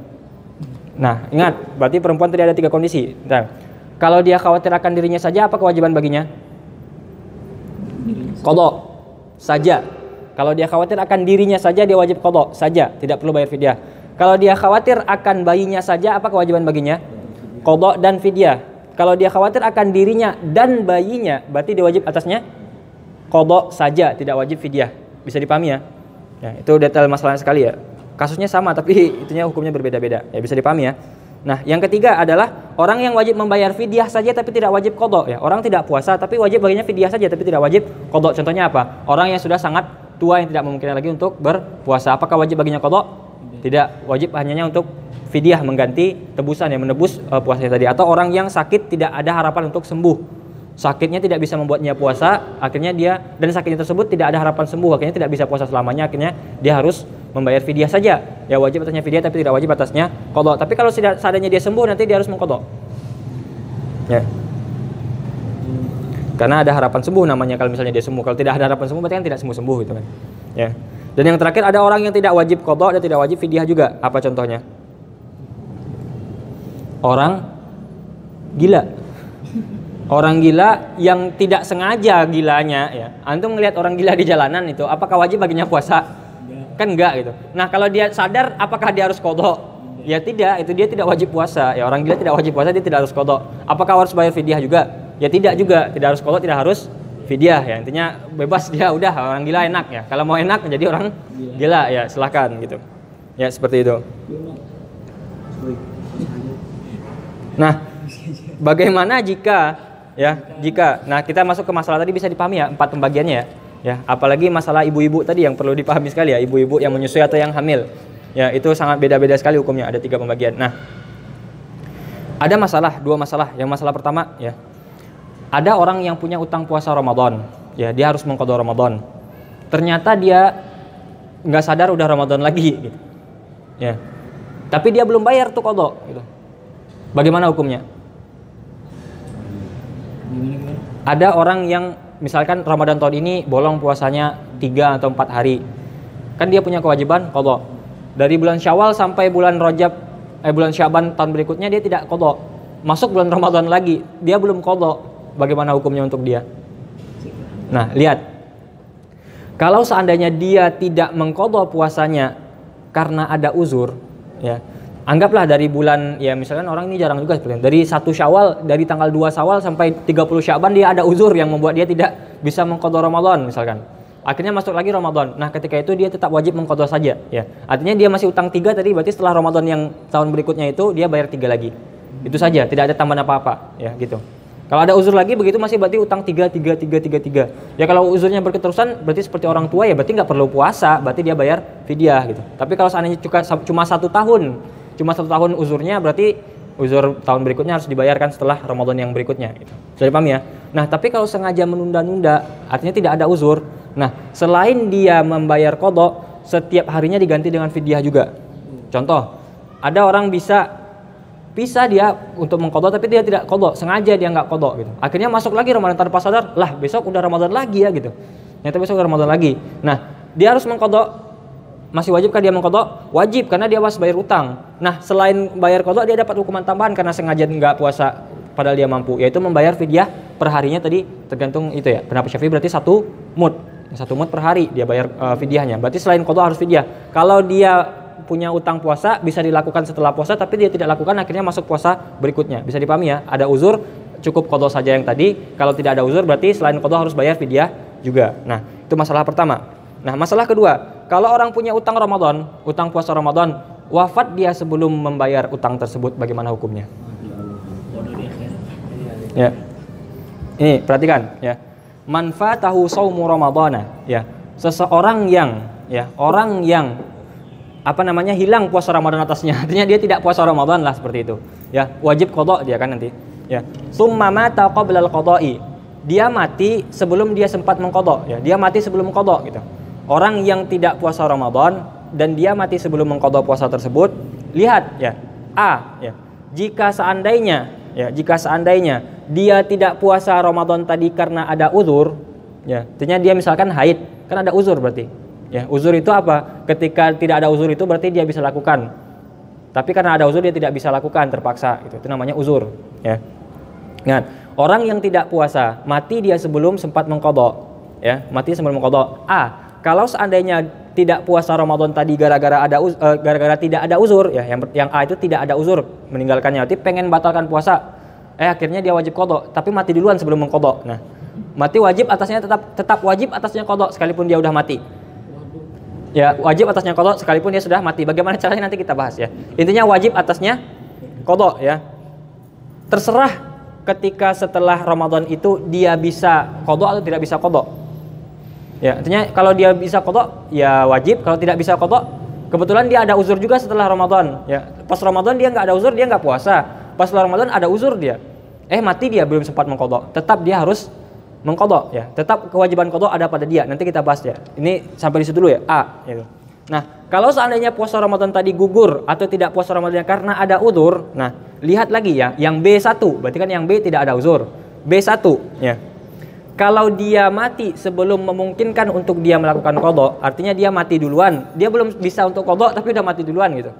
Nah, ingat, berarti perempuan tadi ada 3 kondisi. Nah, kalau dia khawatir akan dirinya saja, apa kewajiban baginya? Qada saja. Kalau dia khawatir akan dirinya saja, dia wajib qada saja, tidak perlu bayar fidyah. Kalau dia khawatir akan bayinya saja, apa kewajiban baginya? Qada dan fidyah. Kalau dia khawatir akan dirinya dan bayinya, berarti dia wajib atasnya qada saja, tidak wajib fidyah. Bisa dipahami ya? Ya, itu detail masalahnya sekali ya. Kasusnya sama tapi itunya hukumnya berbeda-beda. Ya, bisa dipahami ya. Nah, yang ketiga adalah orang yang wajib membayar fidyah saja tapi tidak wajib qada ya. Orang tidak puasa tapi wajib baginya fidyah saja tapi tidak wajib qada. Contohnya apa? Orang yang sudah sangat tua yang tidak memungkinkan lagi untuk berpuasa. Apakah wajib baginya qada? Tidak, wajib hanya untuk fidyah, mengganti tebusan yang menebus puasanya tadi. Atau orang yang sakit tidak ada harapan untuk sembuh. Sakitnya tidak bisa membuatnya puasa, akhirnya dia dan sakitnya tersebut tidak ada harapan sembuh, akhirnya tidak bisa puasa selamanya, akhirnya dia harus membayar fidyah saja. Ya, wajib atasnya fidyah tapi tidak wajib atasnya qada. Tapi kalau seadanya dia sembuh, nanti dia harus mengqada. Ya. Karena ada harapan sembuh namanya kalau misalnya dia sembuh. Kalau tidak ada harapan sembuh berarti kan tidak sembuh-sembuh gitu kan. Ya. Dan yang terakhir ada orang yang tidak wajib qada dan tidak wajib fidyah juga. Apa contohnya? Orang gila. Orang gila yang tidak sengaja gilanya ya. Antum melihat orang gila di jalanan itu, apakah wajib baginya puasa? Kan enggak gitu. Nah, kalau dia sadar, apakah dia harus qadha? Ya tidak, itu dia tidak wajib puasa. Ya, orang gila tidak wajib puasa, dia tidak harus qadha. Apakah harus bayar fidyah juga? Ya tidak juga, tidak harus qadha, tidak harus fidyah ya. Intinya bebas dia, udah orang gila enak ya. Kalau mau enak menjadi orang gila ya silahkan gitu. Ya seperti itu. Nah, bagaimana jika nah kita masuk ke masalah tadi bisa dipahami ya 4 pembagiannya ya. Ya, apalagi masalah ibu-ibu tadi yang perlu dipahami sekali ya, ibu-ibu yang menyusui atau yang hamil. Ya, itu sangat beda-beda sekali hukumnya, ada 3 pembagian. Nah, ada dua masalah. Yang masalah pertama ya, ada orang yang punya utang puasa Ramadan, ya dia harus mengqadha Ramadan. Ternyata dia nggak sadar udah Ramadan lagi, gitu. Ya, tapi dia belum bayar tuh qadha, gitu. Bagaimana hukumnya? Ada orang yang misalkan Ramadan tahun ini bolong puasanya 3 atau 4 hari, kan dia punya kewajiban qadha. Dari bulan Syawal sampai bulan bulan Syaban tahun berikutnya dia tidak qadha. Masuk bulan Ramadan lagi, dia belum qadha. Bagaimana hukumnya untuk dia? Nah, lihat. Kalau seandainya dia tidak mengqadha puasanya karena ada uzur, ya. Anggaplah dari bulan, ya misalkan orang ini jarang juga seperti itu. Dari 1 Syawal, dari tanggal 2 Syawal sampai 30 Syaban dia ada uzur yang membuat dia tidak bisa mengqadha Ramadan misalkan. Akhirnya masuk lagi Ramadan. Nah, ketika itu dia tetap wajib mengqadha saja, ya. Artinya dia masih utang 3 tadi, berarti setelah Ramadan yang tahun berikutnya itu dia bayar 3 lagi. Itu saja, tidak ada tambahan apa-apa, ya gitu. Kalau ada uzur lagi begitu masih berarti utang 3. Ya kalau uzurnya berketerusan berarti seperti orang tua ya berarti nggak perlu puasa, berarti dia bayar fidyah gitu. Tapi kalau seandainya cuma 1 tahun uzurnya, berarti uzur tahun berikutnya harus dibayarkan setelah Ramadan yang berikutnya gitu. Sudah dipaham ya? Nah, tapi kalau sengaja menunda-nunda artinya tidak ada uzur. Nah, selain dia membayar qadha, setiap harinya diganti dengan fidyah juga. Contoh, ada orang bisa dia untuk mengqadha tapi dia tidak qadha, sengaja dia nggak qadha gitu. Akhirnya masuk lagi Ramadan tanpa sadar, lah besok udah Ramadan lagi ya gitu. Ternyata besok udah Ramadan lagi. Nah, dia harus mengqadha. Masih wajibkah dia mengqadha? Wajib, karena dia harus bayar utang. Nah, selain bayar qadha dia dapat hukuman tambahan karena sengaja nggak puasa padahal dia mampu, yaitu membayar fidyah per harinya tadi, tergantung itu ya. Pendapat Syafi'i berarti 1 mud per hari dia bayar fidyahnya. Berarti selain qadha harus fidyah. Kalau dia punya utang puasa bisa dilakukan setelah puasa tapi dia tidak lakukan, akhirnya masuk puasa berikutnya. Bisa dipahami ya? Ada uzur cukup qadha saja yang tadi. Kalau tidak ada uzur berarti selain qadha harus bayar fidyah juga. Nah, itu masalah pertama. Nah, masalah kedua, kalau orang punya utang puasa Ramadan, wafat dia sebelum membayar utang tersebut, bagaimana hukumnya? Ya. Ini perhatikan ya. Man fatahu shaumu ramadhana, ya. Seseorang yang hilang puasa Ramadan atasnya. Artinya dia tidak puasa Ramadan lah seperti itu. Ya, wajib qadha dia kan nanti. Ya. Tsumma mata qabla al-qada'i. Dia mati sebelum dia sempat mengqadha, ya. Dia mati sebelum qadha gitu. Orang yang tidak puasa Ramadan dan dia mati sebelum mengqadha puasa tersebut, lihat ya. Jika seandainya dia tidak puasa Ramadan tadi karena ada uzur, ya. Artinya dia misalkan haid, kan ada uzur berarti. Ya, uzur itu apa? Ketika tidak ada uzur itu berarti dia bisa lakukan. Tapi karena ada uzur dia tidak bisa lakukan, terpaksa gitu. Itu namanya uzur, ya. Ingat, orang yang tidak puasa mati dia sebelum sempat mengqadha, ya. Mati sebelum mengqadha. Kalau seandainya tidak puasa Ramadan tadi gara-gara tidak ada uzur, ya, yang A itu tidak ada uzur meninggalkannya, berarti pengen batalkan puasa. Akhirnya dia wajib qadha, tapi mati duluan sebelum mengqadha. Nah, mati wajib atasnya tetap wajib atasnya qadha sekalipun dia udah mati. Ya, wajib atasnya qadha sekalipun dia sudah mati. Bagaimana caranya nanti kita bahas ya. Intinya wajib atasnya qadha ya. Terserah ketika setelah Ramadan itu dia bisa qadha atau tidak bisa qadha. Ya, artinya kalau dia bisa qadha ya wajib, kalau tidak bisa qadha kebetulan dia ada uzur juga setelah Ramadan, ya. Pas Ramadan dia nggak ada uzur, dia nggak puasa. Pas setelah Ramadan ada uzur dia. Mati dia belum sempat mengqadha. Tetap dia harus mengqadha, ya. Tetap kewajiban qadha ada pada dia. Nanti kita bahas ya. Ini sampai di situ dulu ya. Gitu. Nah, kalau seandainya puasa Ramadan tadi gugur atau tidak puasa Ramadan karena ada uzur, nah, lihat lagi ya, yang B1, berarti kan yang B tidak ada uzur. B1, ya. Kalau dia mati sebelum memungkinkan untuk dia melakukan qadha, artinya dia mati duluan. Dia belum bisa untuk qadha tapi udah mati duluan gitu.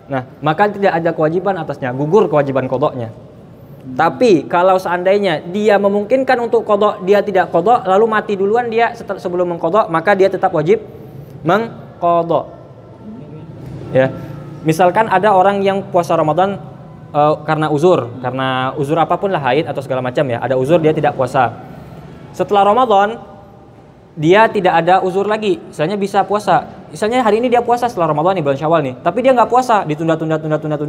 Nah, maka tidak ada kewajiban atasnya, gugur kewajiban qadhanya. Tapi kalau seandainya dia memungkinkan untuk qadha, dia tidak qadha lalu mati duluan dia sebelum mengqadha, maka dia tetap wajib qada. Ya. Misalkan ada orang yang puasa Ramadan karena uzur apapun lah, haid atau segala macam ya, ada uzur dia tidak puasa. Setelah Ramadan dia tidak ada uzur lagi, misalnya bisa puasa. Misalnya hari ini dia puasa setelah Ramadan nih, bulan Syawal nih, tapi dia nggak puasa, ditunda,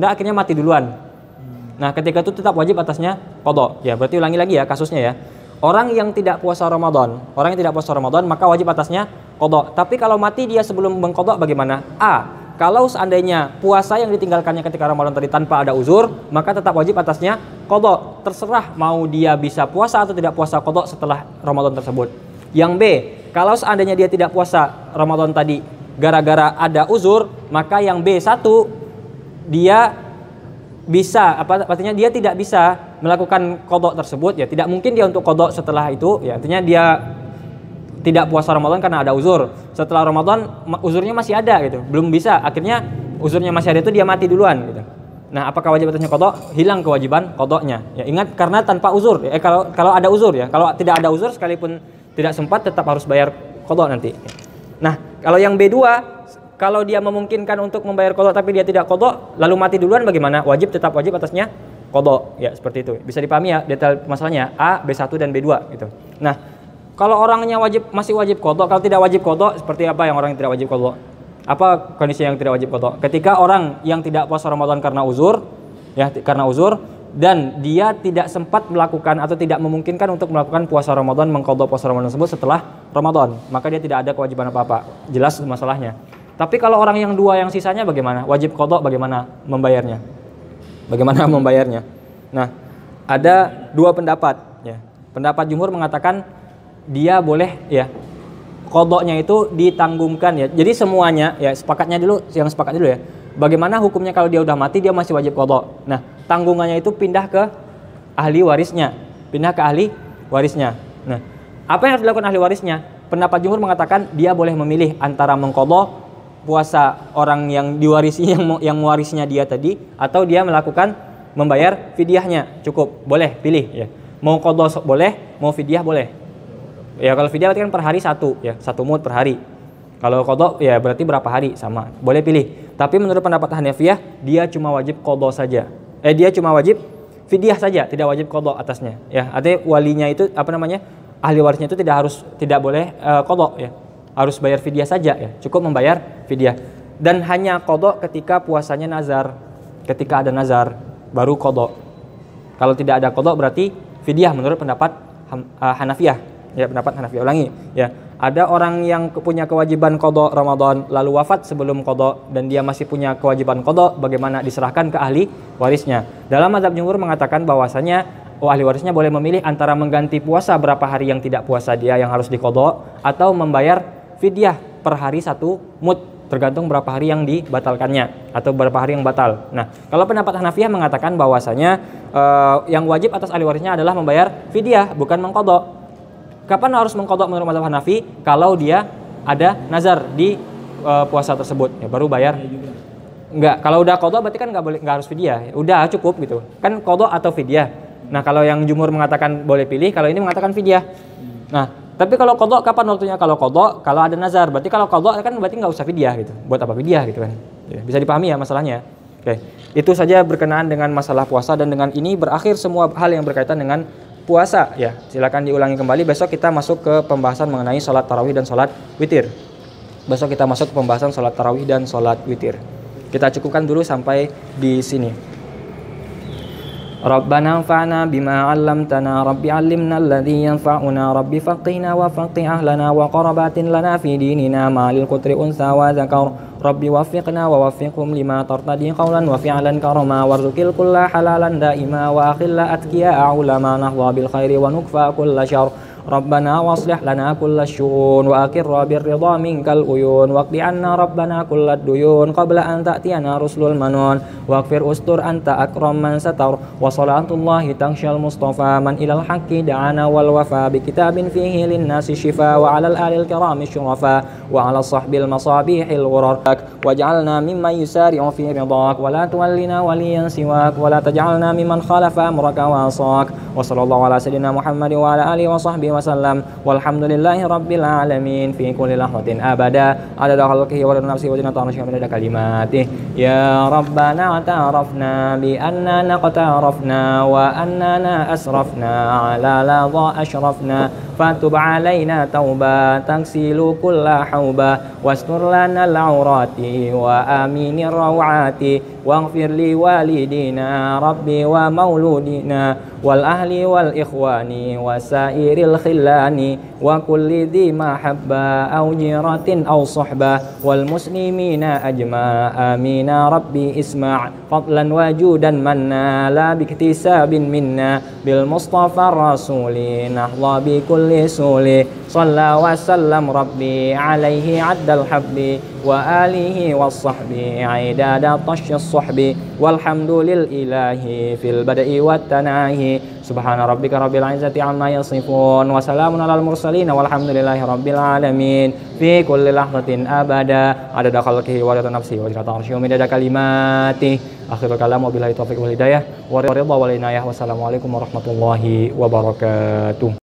akhirnya mati duluan. Nah, ketika itu tetap wajib atasnya qada. Ya, berarti ulangi lagi ya kasusnya ya. Orang yang tidak puasa Ramadan, maka wajib atasnya qada. Tapi kalau mati dia sebelum mengqada bagaimana? A. Kalau seandainya puasa yang ditinggalkannya ketika Ramadan tadi tanpa ada uzur, maka tetap wajib atasnya qada. Terserah mau dia bisa puasa atau tidak puasa qada setelah Ramadan tersebut. Yang B, kalau seandainya dia tidak puasa Ramadan tadi gara-gara ada uzur, maka yang B1 dia bisa, artinya dia tidak bisa melakukan qada tersebut ya, tidak mungkin dia untuk qada setelah itu ya, artinya dia tidak puasa Ramadan karena ada uzur. Setelah Ramadan uzurnya masih ada gitu, belum bisa. Akhirnya uzurnya masih ada itu dia mati duluan gitu. Nah, apakah wajib atasnya qada? Hilang kewajiban qadanya. Ya, ingat karena tanpa uzur. Kalau ada uzur ya. Kalau tidak ada uzur sekalipun tidak sempat tetap harus bayar qada nanti. Nah, kalau yang B2, kalau dia memungkinkan untuk membayar qada tapi dia tidak qada lalu mati duluan bagaimana? Tetap wajib atasnya qada. Ya, seperti itu. Bisa dipahami ya detail masalahnya A, B1 dan B2 gitu. Nah, kalau orangnya masih wajib qada, kalau tidak wajib qada, seperti apa yang orang yang tidak wajib qada? Apa kondisi yang tidak wajib qada? Ketika orang yang tidak puasa Ramadan karena uzur, dan dia tidak sempat melakukan atau tidak memungkinkan untuk melakukan puasa Ramadan, mengqada puasa Ramadan tersebut setelah Ramadan, maka dia tidak ada kewajiban apa-apa. Jelas masalahnya. Tapi kalau orang yang dua yang sisanya bagaimana? Wajib qada, bagaimana membayarnya? Nah, ada dua pendapat ya. Pendapat jumhur mengatakan dia boleh ya qadanya itu ditanggungkan ya. Jadi semuanya ya sepakat dulu ya. Bagaimana hukumnya kalau dia udah mati dia masih wajib qada. Nah, tanggungannya itu pindah ke ahli warisnya. Nah, apa yang harus dilakukan ahli warisnya? Pendapat jumhur mengatakan dia boleh memilih antara mengqada puasa orang yang diwarisi yang mewarisnya dia tadi, atau dia melakukan membayar fidyahnya. Cukup, boleh pilih ya. Mau qada boleh, mau fidyah boleh. Ya, kalau fidyah berarti kan per hari satu mud per hari. Kalau qada ya berarti berapa hari, sama. Boleh pilih. Tapi menurut pendapat Hanafiyah, dia cuma wajib qada saja. Dia cuma wajib fidyah saja, tidak wajib qada atasnya. Ya, artinya walinya itu ahli warisnya itu tidak boleh qada ya. Harus bayar fidyah saja ya. Cukup membayar fidyah. Dan hanya qada ketika puasanya nazar. Ketika ada nazar baru qada. Kalau tidak ada qada berarti fidyah menurut pendapat Hanafiyah. Ya, pendapat Hanafi. Ulangi ya. Ada orang yang punya kewajiban qada Ramadan lalu wafat sebelum qada dan dia masih punya kewajiban qada, bagaimana? Diserahkan ke ahli warisnya. Dalam mazhab jumhur mengatakan bahwasanya ahli warisnya boleh memilih antara mengganti puasa berapa hari yang tidak puasa dia yang harus diqada, atau membayar fidyah per hari 1 mud, tergantung berapa hari yang dibatalkannya atau berapa hari yang batal. Nah, kalau pendapat Hanafiyah mengatakan bahwasanya yang wajib atas ahli warisnya adalah membayar fidyah, bukan mengqada. Kapan harus mengqada menurut mazhab Hanafi? Kalau dia ada nazar di puasa tersebut, ya baru bayar. Enggak, kalau udah qada berarti kan enggak harus fidyah. Udah cukup gitu. Kan qada atau fidyah. Nah, kalau yang jumhur mengatakan boleh pilih, kalau ini mengatakan fidyah. Nah, tapi kalau qada kapan waktunya? Kalau qada kalau ada nazar. Berarti kalau qada kan berarti enggak usah fidyah gitu. Buat apa fidyah gitu kan? Ya, bisa dipahami ya masalahnya. Oke. Itu saja berkenaan dengan masalah puasa, dan dengan ini berakhir semua hal yang berkaitan dengan puasa ya. Silakan diulangi kembali. Besok kita masuk ke pembahasan mengenai sholat tarawih dan sholat witir. Kita cukupkan dulu sampai di sini. Rabbana anfa'na bima 'allamtana rabbi 'allimna alladhi yanfa'una rabbi faqihna wa faqih ahlana wa qarabatin lana fi dinina ma'al qutri unsa wa zakar rabbi waffiqna wa waffiqhum lima tartadi qawlan wa fi'lan karama warzuqil kulla halalan daima wa akhilla atqiya ulama nahwa bil khairi wa nukfa kulla syarr Rabbana waslih lana kulla syu'un wa akirra birridha minkal uyun waqdi anna rabbana kullad duyun qabla an ta'tiyana rusulul manun waghfir ustur anta akram man satar wa salatullahi tanshal mustafa man ilal haqqi da'ana wal wafa bi kitabin fihi lin nasi shifa wa 'alal alil kirami syurafa wa 'ala sahbil masabihil ghurar waj'alna mimman yusari'u fi ridhak wa la tuwallina waliyan siwak wa la taj'alna mimman khalafa amraka wa asak wa sallallahu ala sayyidina Muhammad wa ala alihi wa sahbihi وسلم والحمد لله رب العالمين في كل لحظة أبدا عدد خلقه ورضا نفسه وزنة عرشه ومداد كلماته يا ربنا اعترفنا بأننا اقترفنا وأننا أسرفنا على لظى أشرفنا فتب علينا توبة تغسل كل حوبة واستر لنا العورات وآمين الروعات واغفر لوالدينا ربي ومولودنا والأهل والإخوان وسائر الخلان وكل ذي محبة أو جيرة أو صحبة والمسلمين أجمع آمين ربي اسمع فضلا وجودا منا لا باكتساب منا بالمصطفى الرسول نحظى بكل سول صلى وسلم ربي عليه عد الحب وآله والصحب عداد طش الصحب والحمد للإله في البدء والتناهي سبحان ربك رب العزة عما يصفون وسلام على المرسلين والحمد لله رب العالمين في كل لحظة أبدا عدد خلقه ورضا نفسه وزنة عرشه ومداد كلماته آخر الكلام وبالله التوفيق والهداية والرضا والعناية والسلام عليكم ورحمة الله وبركاته.